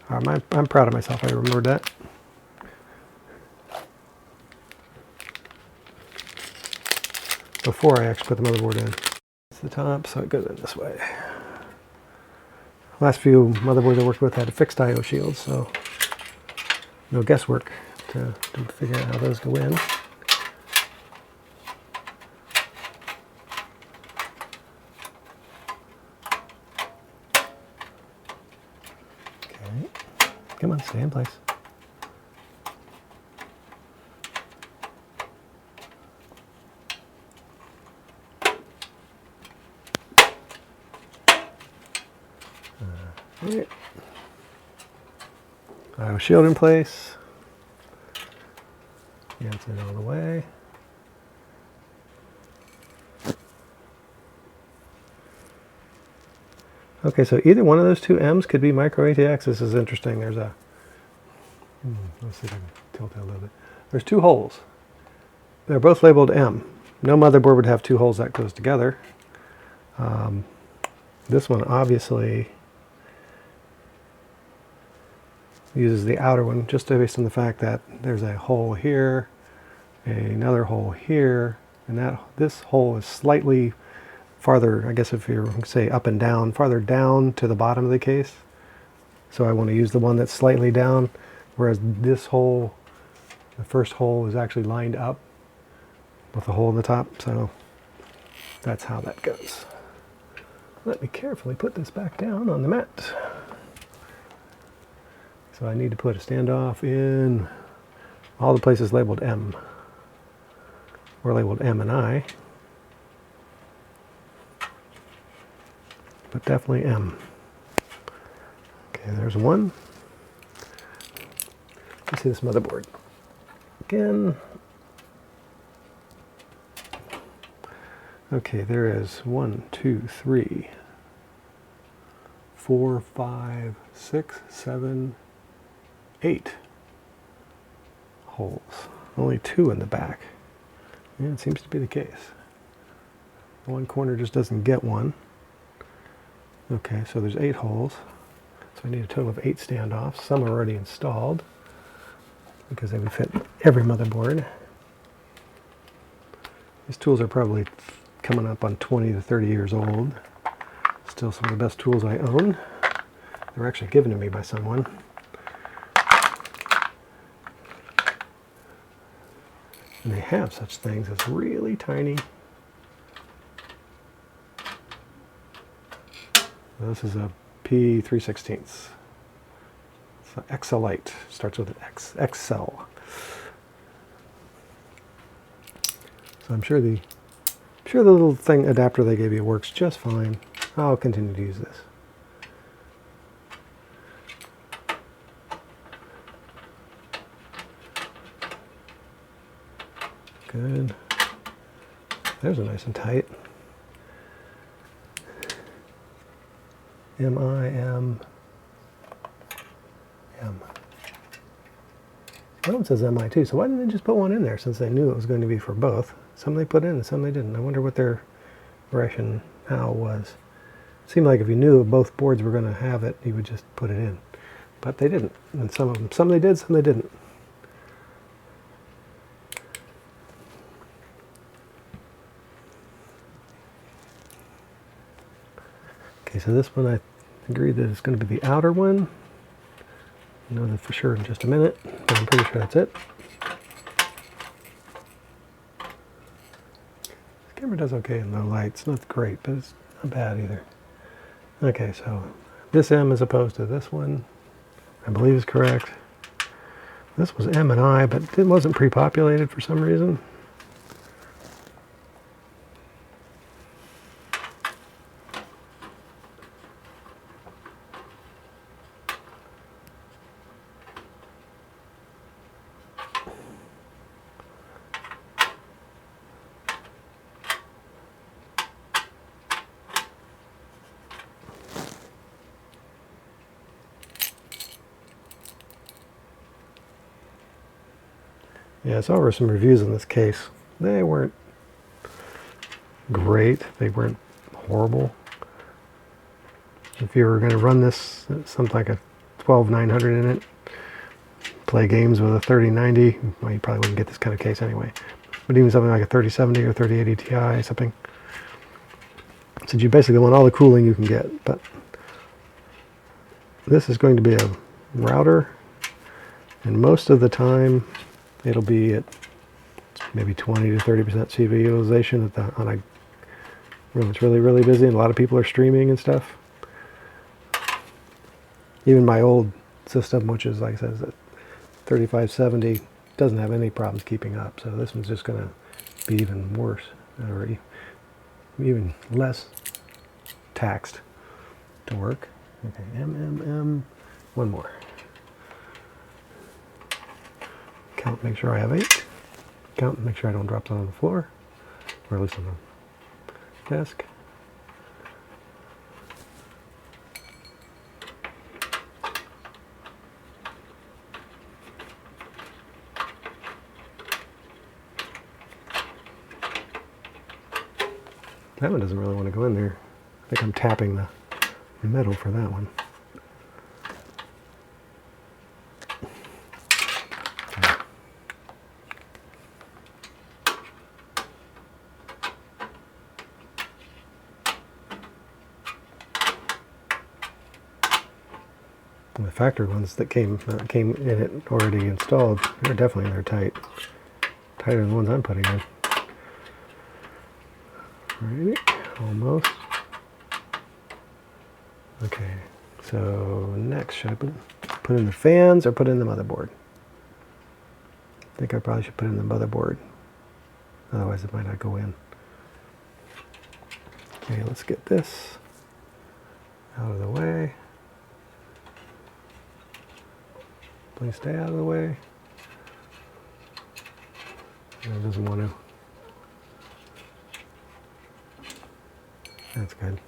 I'm proud of myself. I remembered that. Before I actually put the motherboard in. It's the top, so it goes in this way. Last few motherboards I worked with had a fixed I/O shield, so no guesswork to figure out how those go in. Okay, come on, stay in place. Right. I/O shield in place. Gets it all the way. Okay, so either one of those two M's could be microATX. This is interesting. There's a, let's see if I can tilt it a little bit. There's two holes. They're both labeled M. No motherboard would have two holes that close together. This one obviously uses the outer one just based on the fact that there's a hole here, another hole here, and this hole is slightly farther, I guess if you say up and down, farther down to the bottom of the case. So I want to use the one that's slightly down, whereas this hole, the first hole, is actually lined up with a hole in the top. So that's how that goes. Let me carefully put this back down on the mat. So I need to put a standoff in all the places labeled M, or labeled M and I, but definitely M. Okay, there's one. Let's see this motherboard again. Okay, there is 1, 2, 3, 4, 5, 6, 7, 8 holes. Only 2 in the back. Yeah, it seems to be the case. One corner just doesn't get one. Okay, so there's 8 holes. So I need a total of 8 standoffs. Some are already installed because they would fit every motherboard. These tools are probably coming up on 20 to 30 years old. Still some of the best tools I own. They were actually given to me by someone. And they have such things as really tiny. This is a P3/16. It's an Excelite. Starts with an X. Excel. So I'm sure the little thing adapter they gave you works just fine. I'll continue to use this. good. There's a nice and tight. M-I-M. M. That one says MI too, so why didn't they just put one in there since they knew it was going to be for both? Some they put in and some they didn't. I wonder what their rationale was. It seemed like if you knew both boards were going to have it, you would just put it in. But they didn't. And some of them, some they did, some they didn't. Okay, so this one I agreed that it's going to be the outer one. I'll know that for sure in just a minute, but I'm pretty sure that's it. This camera does okay in low light. It's not great, but it's not bad either. Okay, so this M as opposed to this one, I believe is correct. This was M and I, but it wasn't pre-populated for some reason. Yeah, I saw over some reviews on this case. They weren't great. They weren't horrible. If you were going to run this, something like a 12900 in it, play games with a 3090, well, you probably wouldn't get this kind of case anyway. But even something like a 3070 or 3080 Ti, something. So you basically want all the cooling you can get. But this is going to be a router, and most of the time it'll be at maybe 20 to 30% CPU utilization on a room that's really, really busy and a lot of people are streaming and stuff. Even my old system, which is, like I said, 3570, doesn't have any problems keeping up. So this one's just going to be even worse, or even less taxed to work. Okay, one more. Count, make sure I have 8. Count, make sure I don't drop that on the floor, or at least on the desk. That one doesn't really want to go in there. I think I'm tapping the metal for that one. The factory ones that came in it already installed, they're definitely tight. Tighter than the ones I'm putting in. Alright, almost. Okay, so next, should I put in the fans or put in the motherboard? I think I probably should put in the motherboard. Otherwise it might not go in. Okay, let's get this out of the way. Please stay out of the way. It doesn't want to. That's good.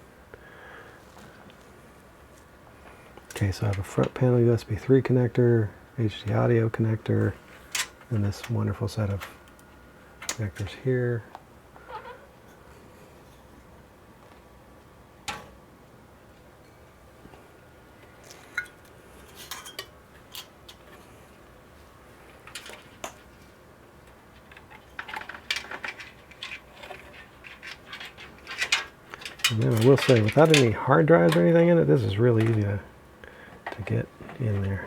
Okay, so I have a front panel USB 3 connector, HD audio connector, and this wonderful set of connectors here. And then I will say, without any hard drives or anything in it, this is really easy to get in there.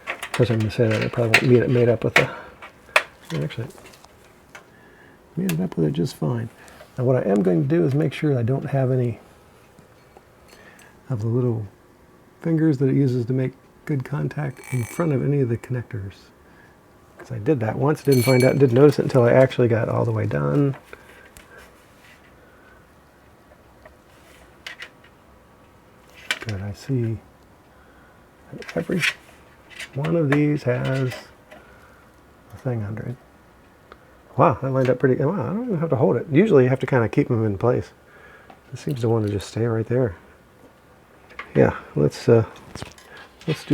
Of course, I'm going to say that I probably won't get it made up with the... Actually, made it up with it just fine. Now what I am going to do is make sure I don't have any of the little fingers that it uses to make good contact in front of any of the connectors. Because I did that once, didn't notice it until I actually got all the way done. Good, I see that every one of these has a thing under it. Wow, that lined up pretty. Wow, I don't even have to hold it. Usually you have to kind of keep them in place. It seems to want to just stay right there. Yeah, let's do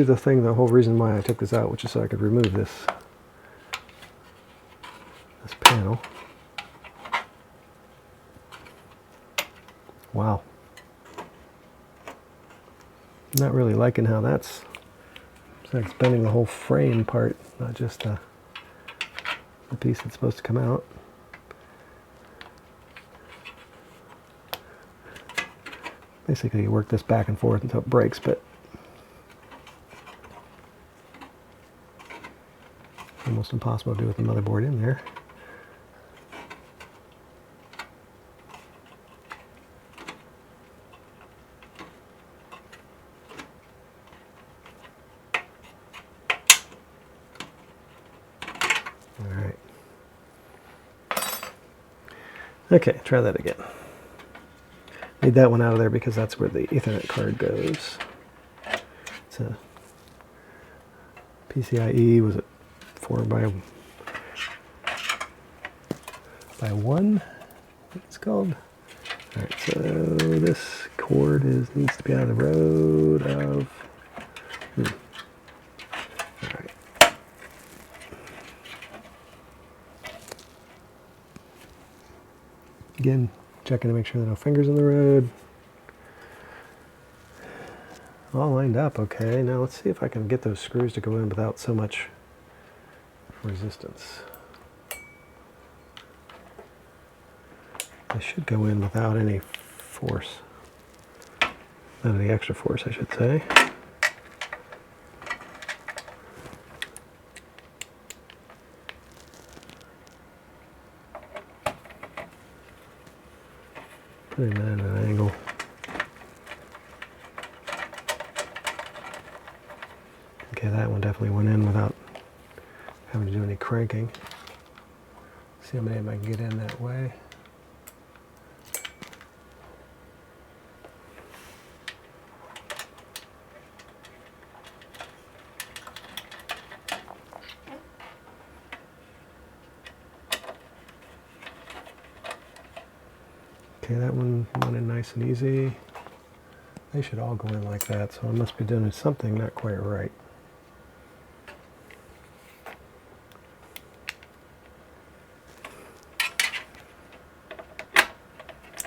the thing, the whole reason why I took this out, which is so I could remove this panel. Wow. Not really liking how that's it's bending the whole frame part, not just the piece that's supposed to come out. Basically, you work this back and forth until it breaks, but almost impossible to do with the motherboard in there. All right. Okay, try that again. Need that one out of there because that's where the Ethernet card goes. It's a PCIe, was it 4x1? It's called. All right, so this cord needs to be out of the road of. All right. Again, checking to make sure there are no fingers in the road. All lined up, okay. Now let's see if I can get those screws to go in without so much resistance. They should go in without any force. None of the extra force, I should say. Putting that at an angle. Okay, that one definitely went in without having to do any cranking. See how many of them I can get in that way. Okay, that one went in nice and easy. They should all go in like that, so I must be doing something not quite right.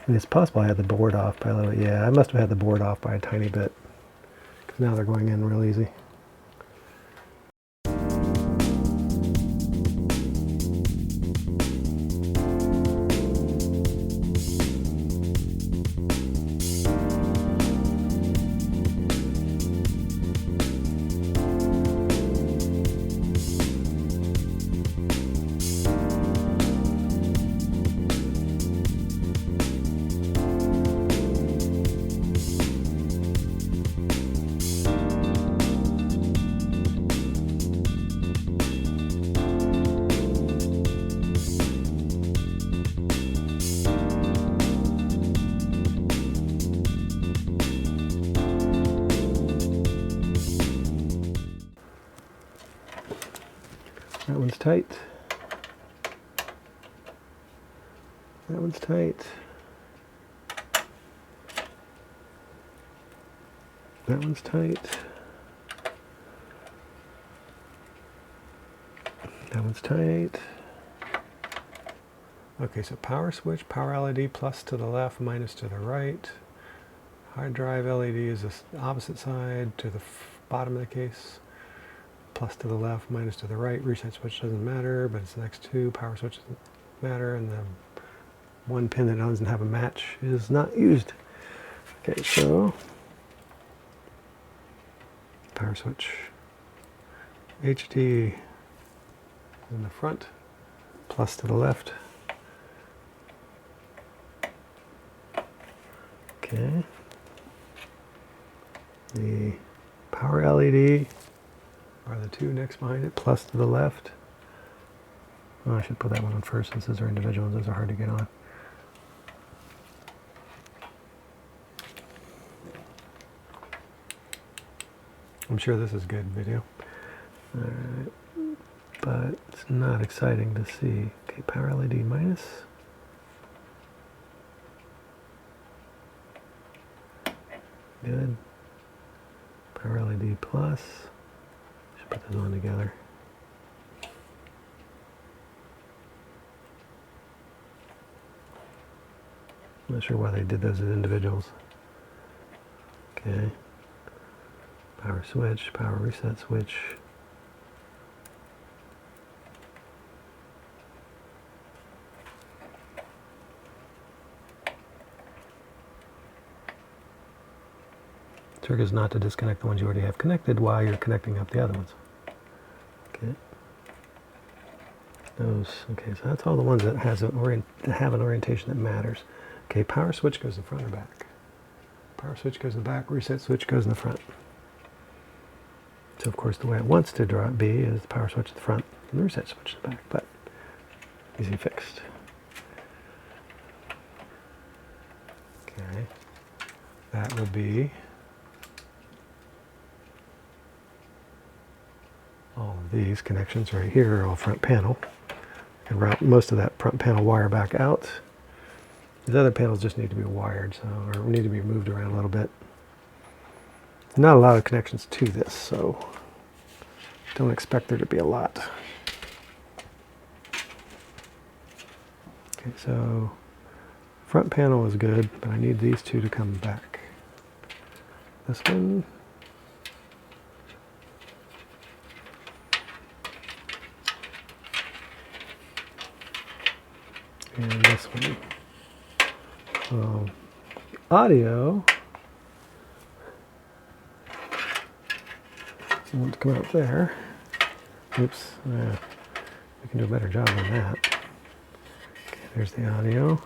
And it's possible I had the board off by a little bit. Yeah, I must have had the board off by a tiny bit, because now they're going in real easy. That one's tight. That one's tight. That one's tight. That one's tight. Okay, so power switch, power LED, plus to the left, minus to the right. Hard drive LED is the opposite side to the bottom of the case. Plus to the left, minus to the right. Reset switch doesn't matter, but it's next to. Power switch doesn't matter, and the one pin that doesn't have a match is not used. Okay, so power switch. HD in the front, plus to the left. Okay. The power LED are the two next behind it, plus to the left. Oh, I should put that one on first since those are individual. Those are hard to get on. I'm sure this is good video. Alright. but it's not exciting to see. Okay, power LED minus. Good. Power LED plus. Should put those on together. I'm not sure why they did those as individuals. Okay. Power switch, power reset switch. Trick is not to disconnect the ones you already have connected while you're connecting up the other ones. Okay. Those. Okay, so that's all the ones that have an orientation that matters. Okay, power switch goes in front or back. Power switch goes in the back. Reset switch goes in the front. So of course the way it wants to be is the power switch at the front and the reset switch at the back, but easy fixed. Okay, that would be all of these connections right here are all front panel. I can route most of that front panel wire back out. These other panels just need to be wired, or need to be moved around a little bit. Not a lot of connections to this, so don't expect there to be a lot. Okay, so front panel is good, but I need these two to come back. This one. And this one. Audio. So I want to come out there. Oops. We can do a better job on that. Okay, there's the audio.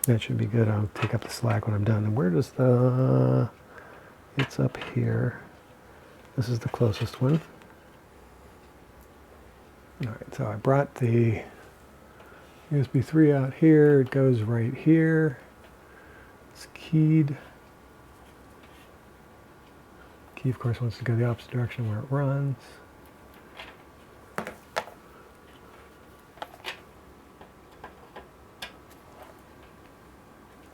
That should be good. I'll take up the slack when I'm done. And where does the... It's up here. This is the closest one. Alright, so I brought the USB 3 out here. It goes right here. It's keyed. Key, of course, wants to go the opposite direction where it runs.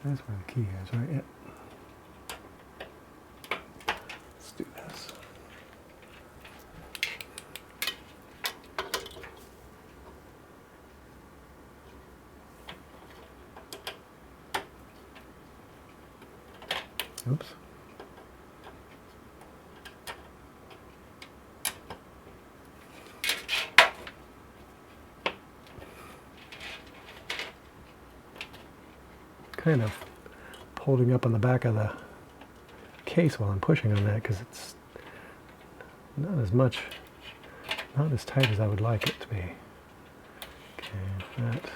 That's where the key is, right? Yep. Let's do this. Oops. Kind of holding up on the back of the case while I'm pushing on that because it's not as tight as I would like it to be. Okay, that's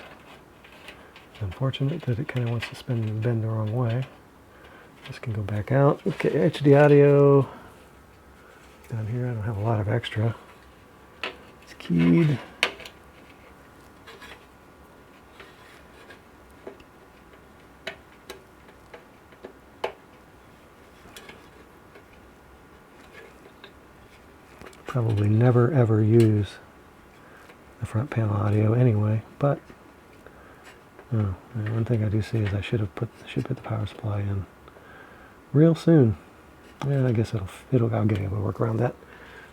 unfortunate that it kind of wants to spin and bend the wrong way. This can go back out. Okay, HD audio. Down here I don't have a lot of extra. It's keyed. Probably never ever use the front panel audio anyway, but one thing I do see is I should put the power supply in real soon. Yeah, I guess I'll get able to work around that.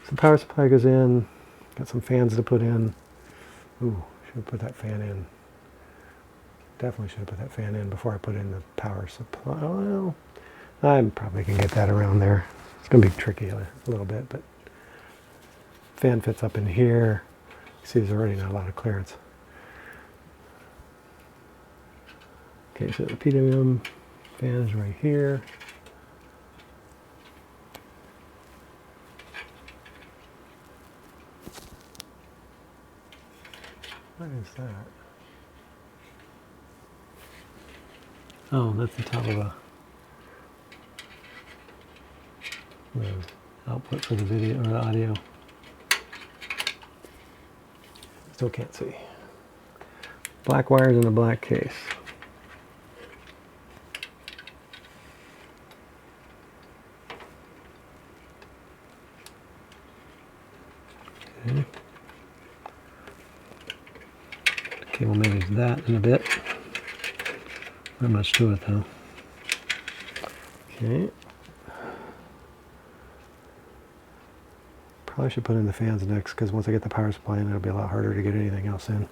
So the power supply goes in. Got some fans to put in. Ooh, should have put that fan in. Definitely should have put that fan in before I put in the power supply. Well, I probably can get that around there. It's going to be tricky a little bit, but fan fits up in here. You see, there's already not a lot of clearance. Okay, so the PWM fan is right here. What is that? Oh, that's the top of the output for the video or the audio. Still can't see. Black wires in a black case. Cable manage that in a bit. Not much to it though. Okay. Probably should put in the fans next, because once I get the power supply in, it'll be a lot harder to get anything else in.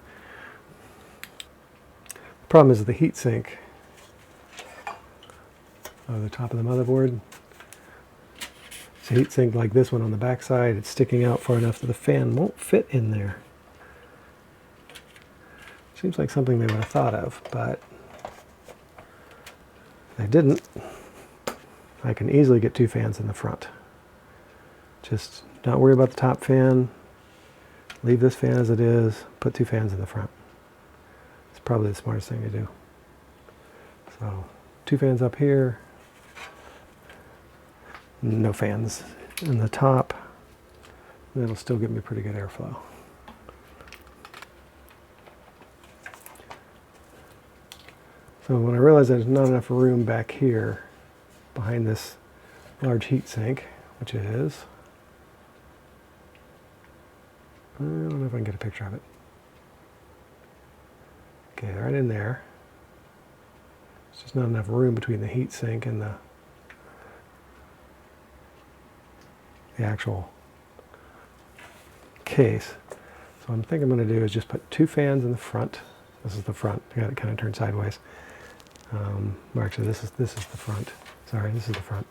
The problem is the heat sink of the top of the motherboard. It's a heat sink like this one on the back side. It's sticking out far enough that the fan won't fit in there. Seems like something they would have thought of, but they didn't. I can easily get 2 fans in the front. Just not worry about the top fan. Leave this fan as it is. Put 2 fans in the front. It's probably the smartest thing to do. So 2 fans up here. No fans in the top. That'll still give me pretty good airflow. So when I realized there's not enough room back here behind this large heat sink, which it is, I don't know if I can get a picture of it. Okay, right in there. There's just not enough room between the heat sink and the actual case. So what I think I'm going to do is just put 2 fans in the front. This is the front. I got it kind of turned sideways. Or actually, this is the front. Sorry, this is the front.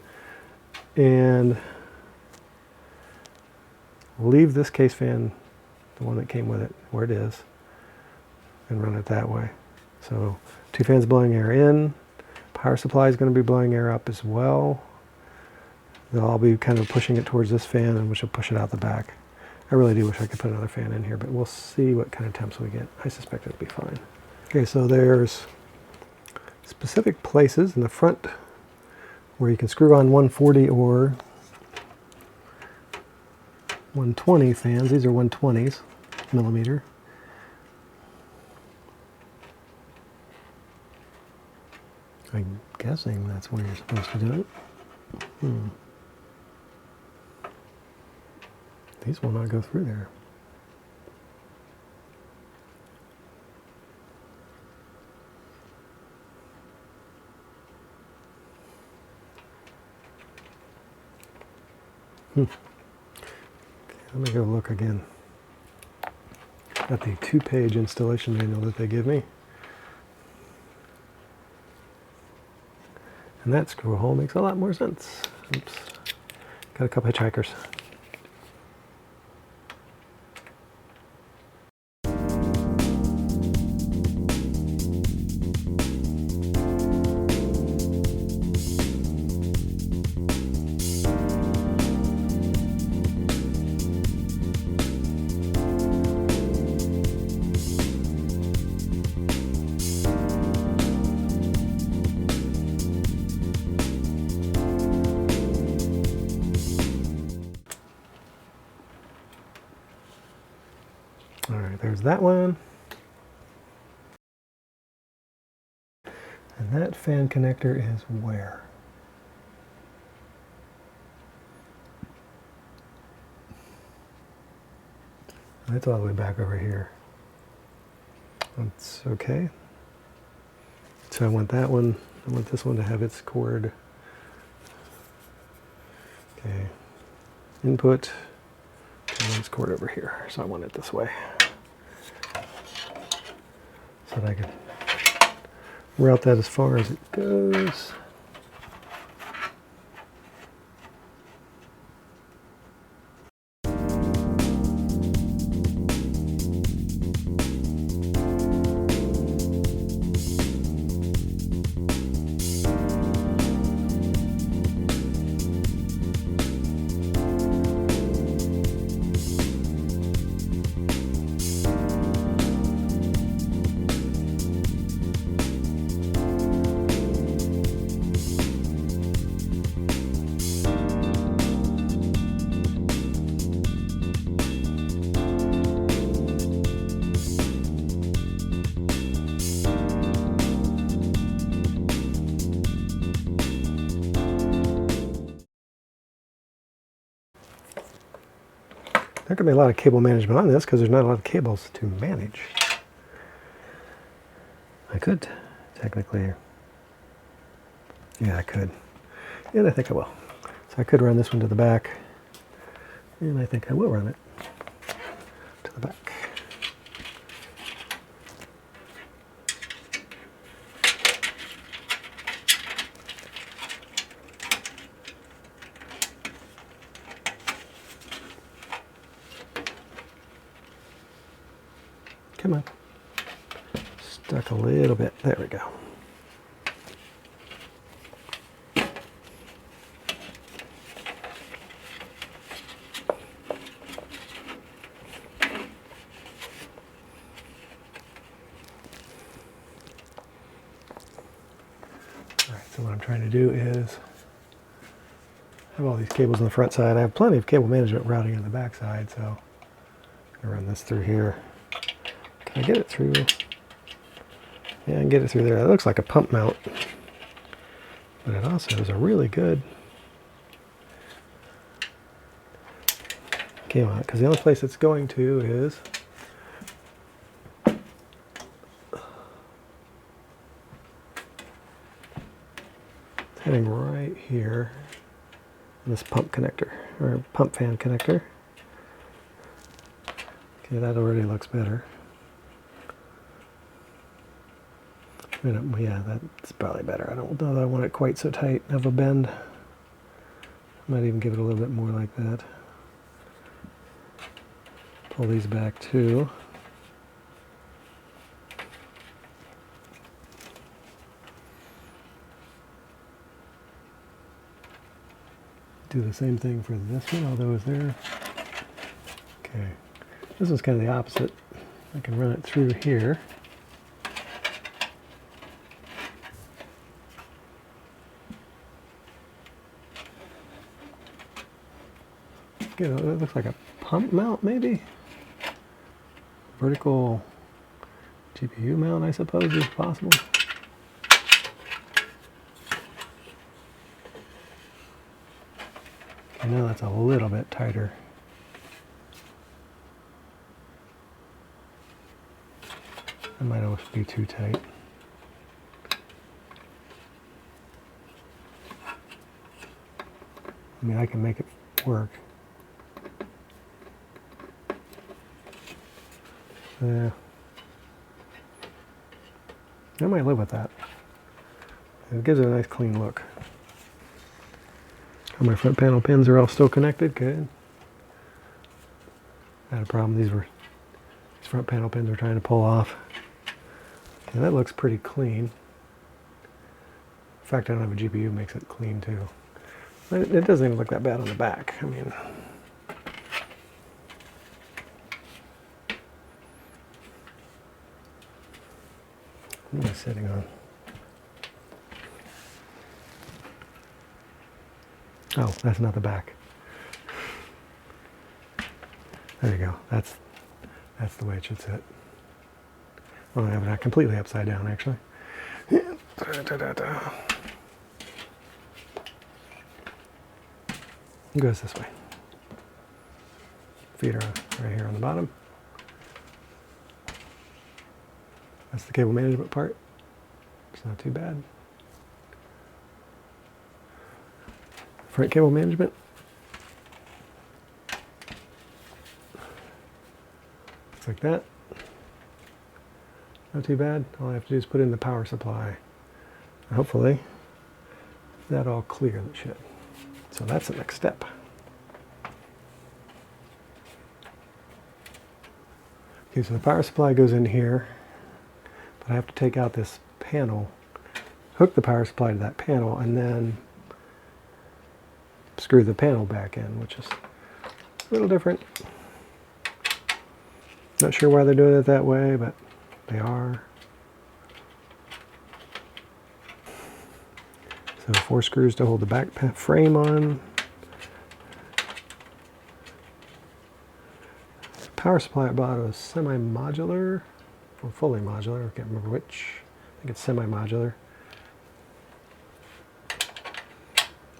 And leave this case fan, the one that came with it, where it is, and run it that way. So 2 fans blowing air in. Power supply is going to be blowing air up as well. They'll all be kind of pushing it towards this fan, and which will push it out the back. I really do wish I could put another fan in here, but we'll see what kind of temps we get. I suspect it'll be fine. Okay, so there's specific places in the front where you can screw on 140 or 120 fans. These are 120s millimeter. I'm guessing that's where you're supposed to do it. These will not go through there. Okay, let me go look again at the 2-page installation manual that they give me. And that screw hole makes a lot more sense. Oops. Got a couple hitchhikers. Alright, there's that one. And that fan connector is where? That's all the way back over here. That's okay. So I want that one, I want this one to have its cord. Okay, input, and its cord over here. So I want it this way. So that I can route that as far as it goes. There could be a lot of cable management on this because there's not a lot of cables to manage. I could technically, yeah, I could, and I think I will. So I could run this one to the back, and I think I will run it to the back. Come on. Stuck a little bit. There we go. Alright, so what I'm trying to do is have all these cables on the front side. I have plenty of cable management routing on the back side, so I'm going to run this through here. Can I get it through? Yeah, I can get it through there. It looks like a pump mount, but it also is a really good cable mount, because the only place it's going to is it's heading right here in this pump connector, or pump fan connector. Okay, that already looks better. Yeah, that's probably better. I don't know that I want it quite so tight of a bend. I might even give it a little bit more like that. Pull these back too. Do the same thing for this one, although it's there. Okay, this is kind of the opposite. I can run it through here. You know, it looks like a pump mount, maybe? Vertical GPU mount, I suppose, is possible. I know that's a little bit tighter. That might almost be too tight. I mean, I can make it work. Yeah. I might live with that. It gives it a nice clean look. Oh, my front panel pins are all still connected. Good. I had a problem. These front panel pins were trying to pull off. Okay, that looks pretty clean. The fact I don't have a GPU makes it clean too. It doesn't even look that bad on the back. I mean, what am I sitting on? Oh, that's not the back. There you go. That's the way it should sit. Well, I have it completely upside down, actually. It goes this way. Feet are right here on the bottom. That's the cable management part. It's not too bad. Front cable management. Looks like that. Not too bad. All I have to do is put in the power supply. Hopefully, that all clear the shit. So that's the next step. Okay, so the power supply goes in here, but I have to take out this panel, hook the power supply to that panel, and then screw the panel back in, which is a little different. Not sure why they're doing it that way, but they are. So 4 screws to hold the back frame on. The power supply I bought was semi-modular, or fully modular, I can't remember which. I think it's semi-modular.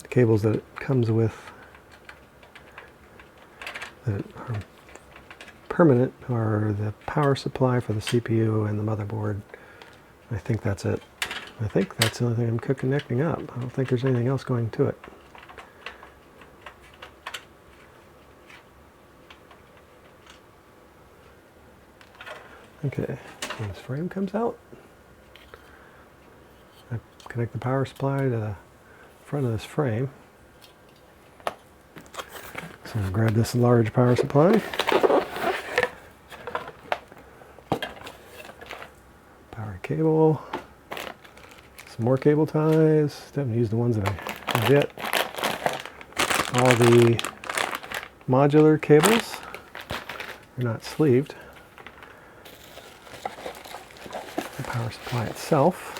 The cables that it comes with that are permanent are the power supply for the CPU and the motherboard. I think that's it. I think that's the only thing I'm connecting up. I don't think there's anything else going to it. Okay, when this frame comes out, I connect the power supply to the front of this frame. So I'll grab this large power supply. Power cable. Some more cable ties. Definitely use the ones that I have yet. All the modular cables are not sleeved. The power supply itself.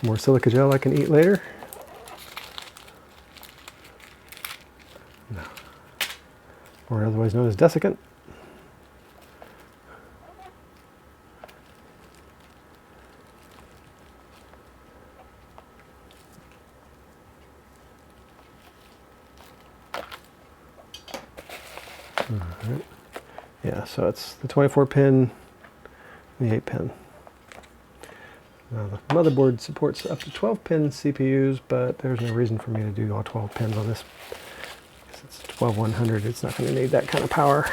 More silica gel I can eat later. No. Or otherwise known as desiccant. Alright. Yeah, so it's the 24 pin and the 8 pin. Now the motherboard supports up to 12 pin CPUs, but there's no reason for me to do all 12 pins on this. It's 12100, it's not going to need that kind of power.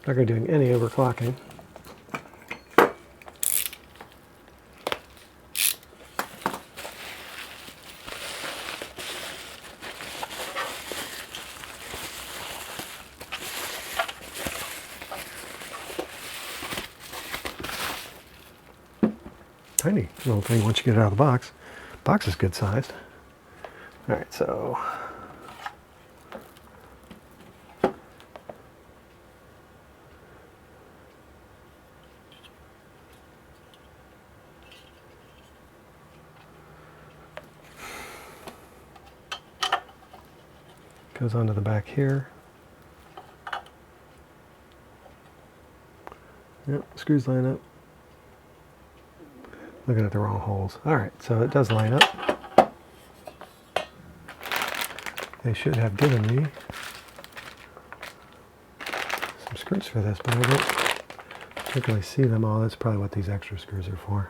Not going to be doing any overclocking. Tiny little thing once you get it out of the box. Box is good sized. Alright, so goes onto the back here. Yep, screws line up. Looking at the wrong holes. Alright, so it does line up. They should have given me some screws for this, but I don't particularly see them all. That's probably what these extra screws are for.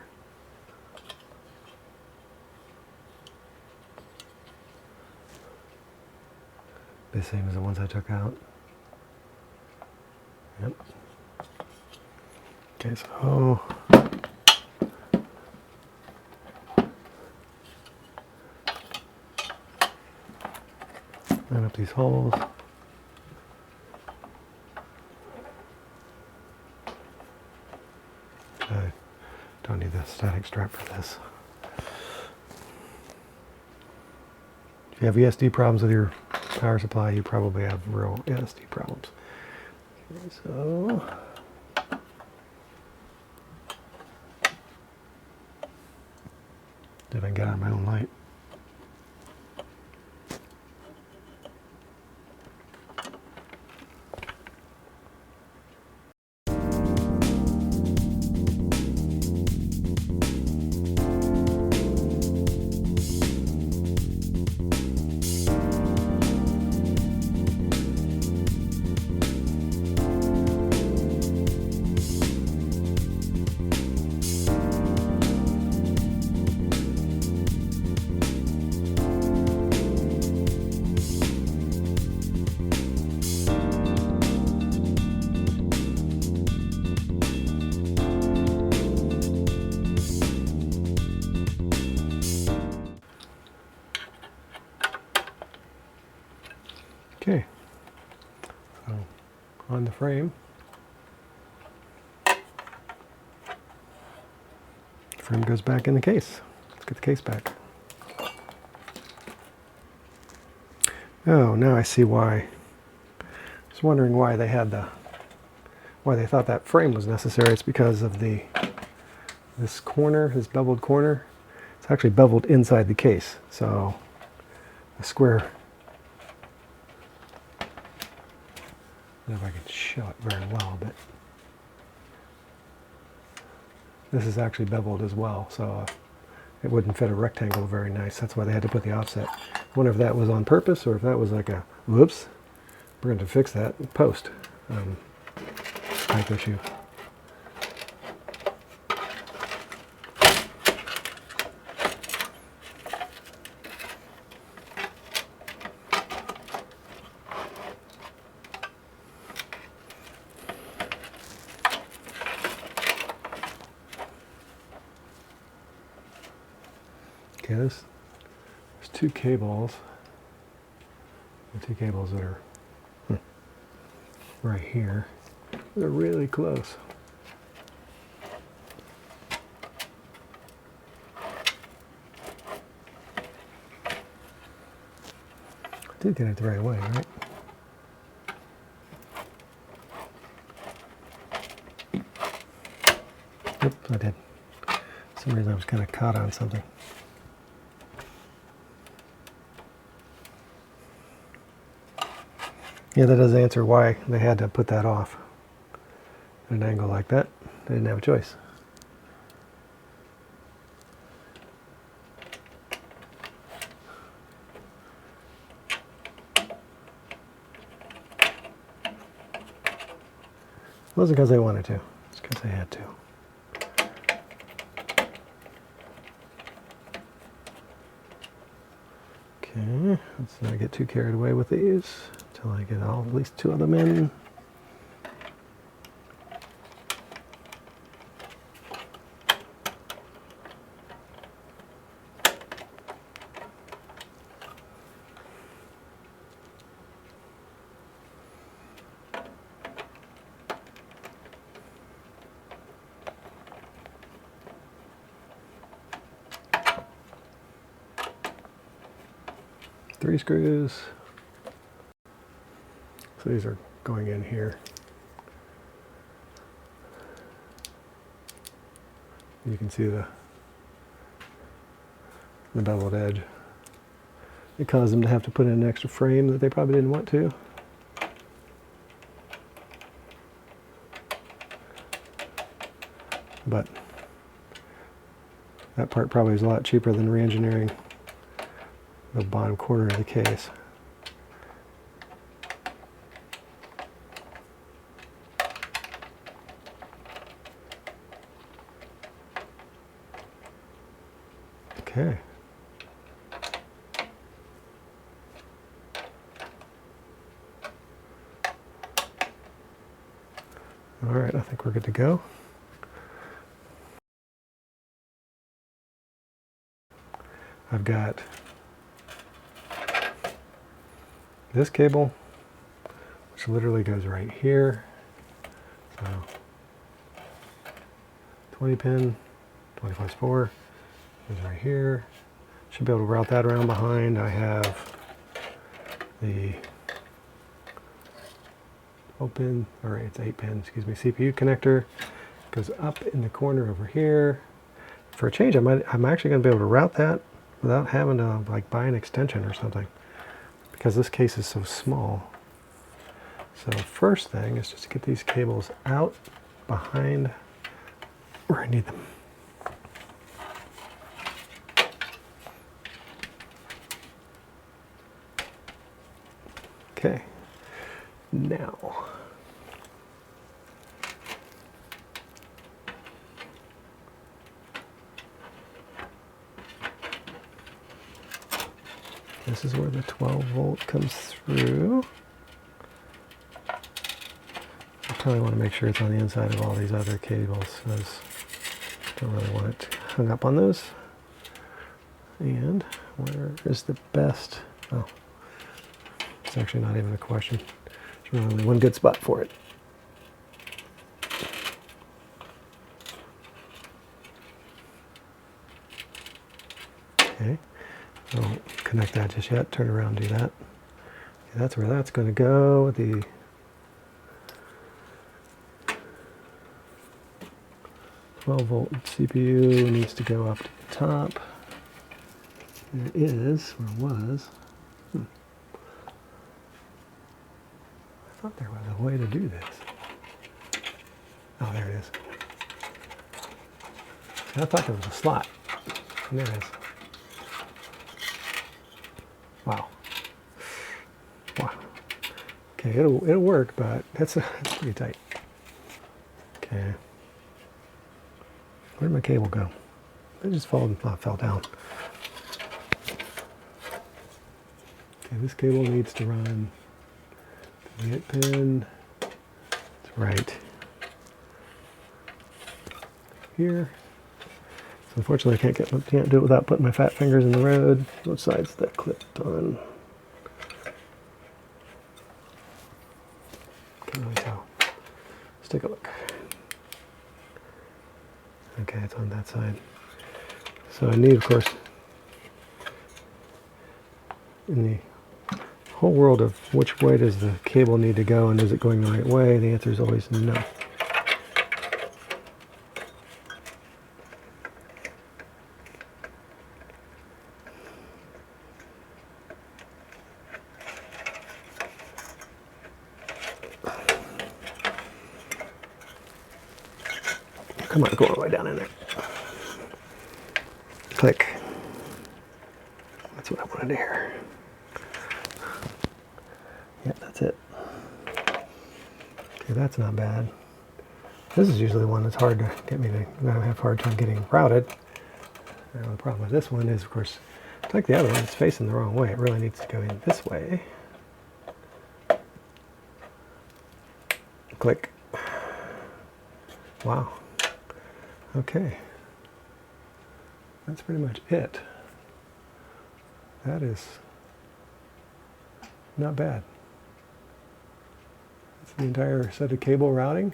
The same as the ones I took out. Yep. Okay, so line up these holes. I don't need the static strap for this. If you have ESD problems with your power supply, you probably have real ESD problems. Okay, so did I get out of my own light? Okay, so on the frame, frame goes back in the case. Let's get the case back. Oh, now I see why. I was wondering why they had why they thought that frame was necessary. It's because of this corner, this beveled corner. It's actually beveled inside the case, so the square. I don't know if I can show it very well, but this is actually beveled as well, so it wouldn't fit a rectangle very nice. That's why they had to put the offset. wonder if that was on purpose or if that was like a whoops. We're going to fix that post type issue. Okay, there's two cables. The two cables that are right here. They're really close. I did get it the right way, right? Yep, I did. For some reason I was kind of caught on something. Yeah, that does answer why they had to put that off at an angle like that. They didn't have a choice. It wasn't because they wanted to, it's because they had to. Okay, let's not get too carried away with these until I get at least two of them in. Three screws. So these are going in here. You can see the beveled edge. It caused them to have to put in an extra frame that they probably didn't want to. But that part probably is a lot cheaper than re-engineering the bottom corner of the case. Okay. All right, I think we're good to go. I've got this cable, which literally goes right here. So 20 pin, 20+4 is right here. Should be able to route that around behind. I have the 12 pin, or it's 8 pin, excuse me, CPU connector. Goes up in the corner over here. For a change, I'm actually going to be able to route that without having to like buy an extension or something, because this case is so small. So first thing is just to get these cables out behind where I need them. Okay, now this is where the 12 volt comes through. I probably want to make sure it's on the inside of all these other cables, because I don't really want it hung up on those. And where is the best? Oh, it's actually not even a question. There's really only one good spot for it. Okay, I won't connect that just yet. Turn around and do that. Okay, that's where that's going to go. The volt CPU needs to go up to the top. There it is, or was. I thought there was a way to do this. Oh, there it is. I thought there was a slot. And there it is. Wow. Wow. Okay, it'll work, but it's pretty tight. Okay. Where'd my cable go? It just fell down. Okay, this cable needs to run to the 8 pin. It's right here. So unfortunately, I can't do it without putting my fat fingers in the road. Both sides of that clipped on. Can't really tell. Let's take a look. Okay, it's on that side. So I need, of course, in the whole world of which way does the cable need to go and is it going the right way, the answer is always no. Come on, go all the way down in there. Click. That's what I wanted to hear. Yep, that's it. Okay, that's not bad. This is usually one that's hard to get me to have a hard time getting routed. Now, the problem with this one is, of course, like the other one, it's facing the wrong way. It really needs to go in this way. Click. Wow. Okay. That's pretty much it. That is not bad. That's the entire set of cable routing.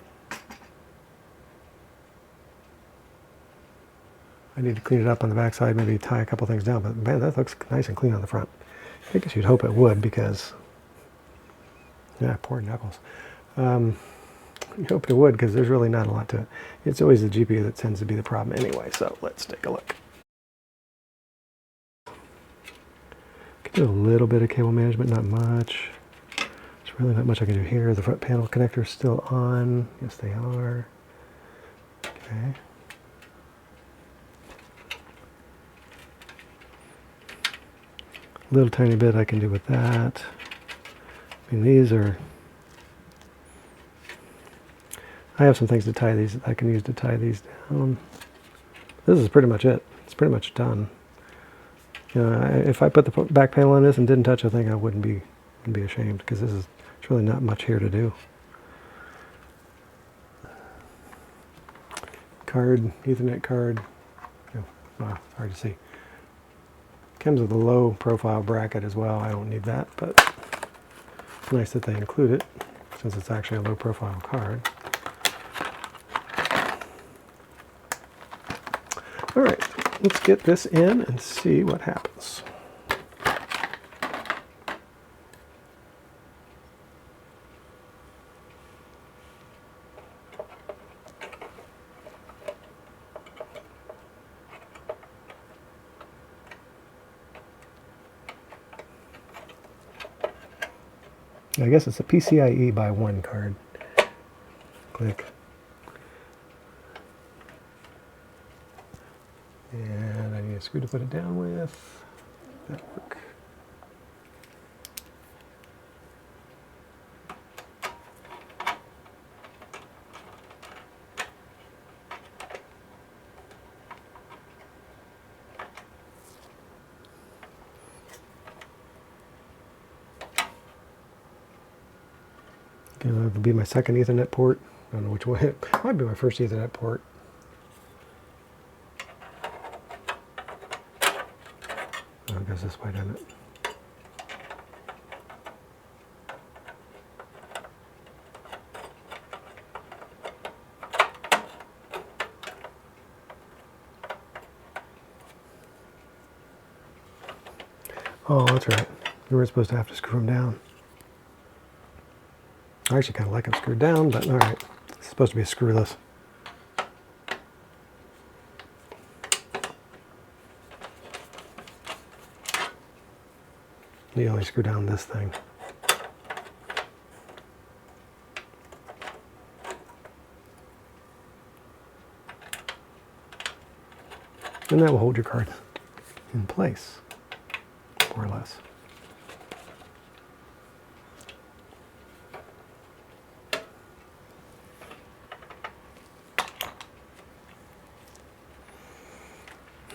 I need to clean it up on the back side, maybe tie a couple things down, but man, that looks nice and clean on the front. I guess you'd hope it would because, yeah, poor knuckles. You hope it would because there's really not a lot to it. It's always the GPU that tends to be the problem anyway, so let's take a look. Can do a little bit of cable management, not much. There's really not much I can do here. The front panel connector is still on. Yes, they are. Okay. A little tiny bit I can do with that. I mean, these are... I have some things to tie these, I can use to tie these down. This is pretty much it. It's pretty much done. You know, if I put the back panel on this and didn't touch a thing, I wouldn't be ashamed because there's really not much here to do. Card, Ethernet card. Oh, wow, hard to see. Comes with a low profile bracket as well. I don't need that, but it's nice that they include it since it's actually a low profile card. All right, let's get this in and see what happens. I guess it's a PCIe by 1 card. Click. And I need a screw to put it down with. That work. Okay, that'll be my second Ethernet port. I don't know which way. It might be my first Ethernet port. Oh, it goes this way, doesn't it? Oh, that's right. You were supposed to have to screw them down. I actually kind of like them screwed down, but all right. It's supposed to be a screwless. You only screw down this thing. And that will hold your card in place, more or less.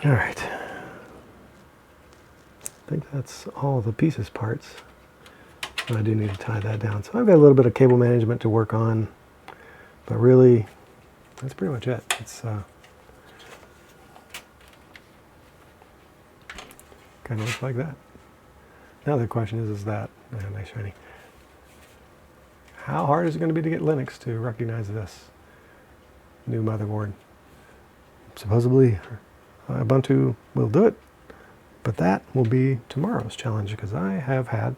All right. I think that's all the pieces parts. But I do need to tie that down. So I've got a little bit of cable management to work on, but really, that's pretty much it. It's kind of looks like that. Now the question is that, nice shiny. How hard is it going to be to get Linux to recognize this new motherboard? Supposedly Ubuntu will do it, but that will be tomorrow's challenge because I have had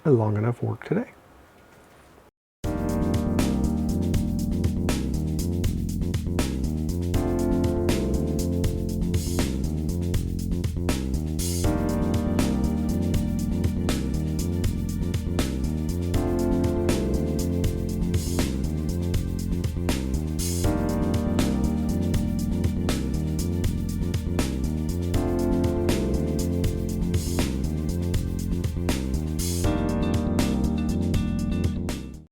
a long enough work today.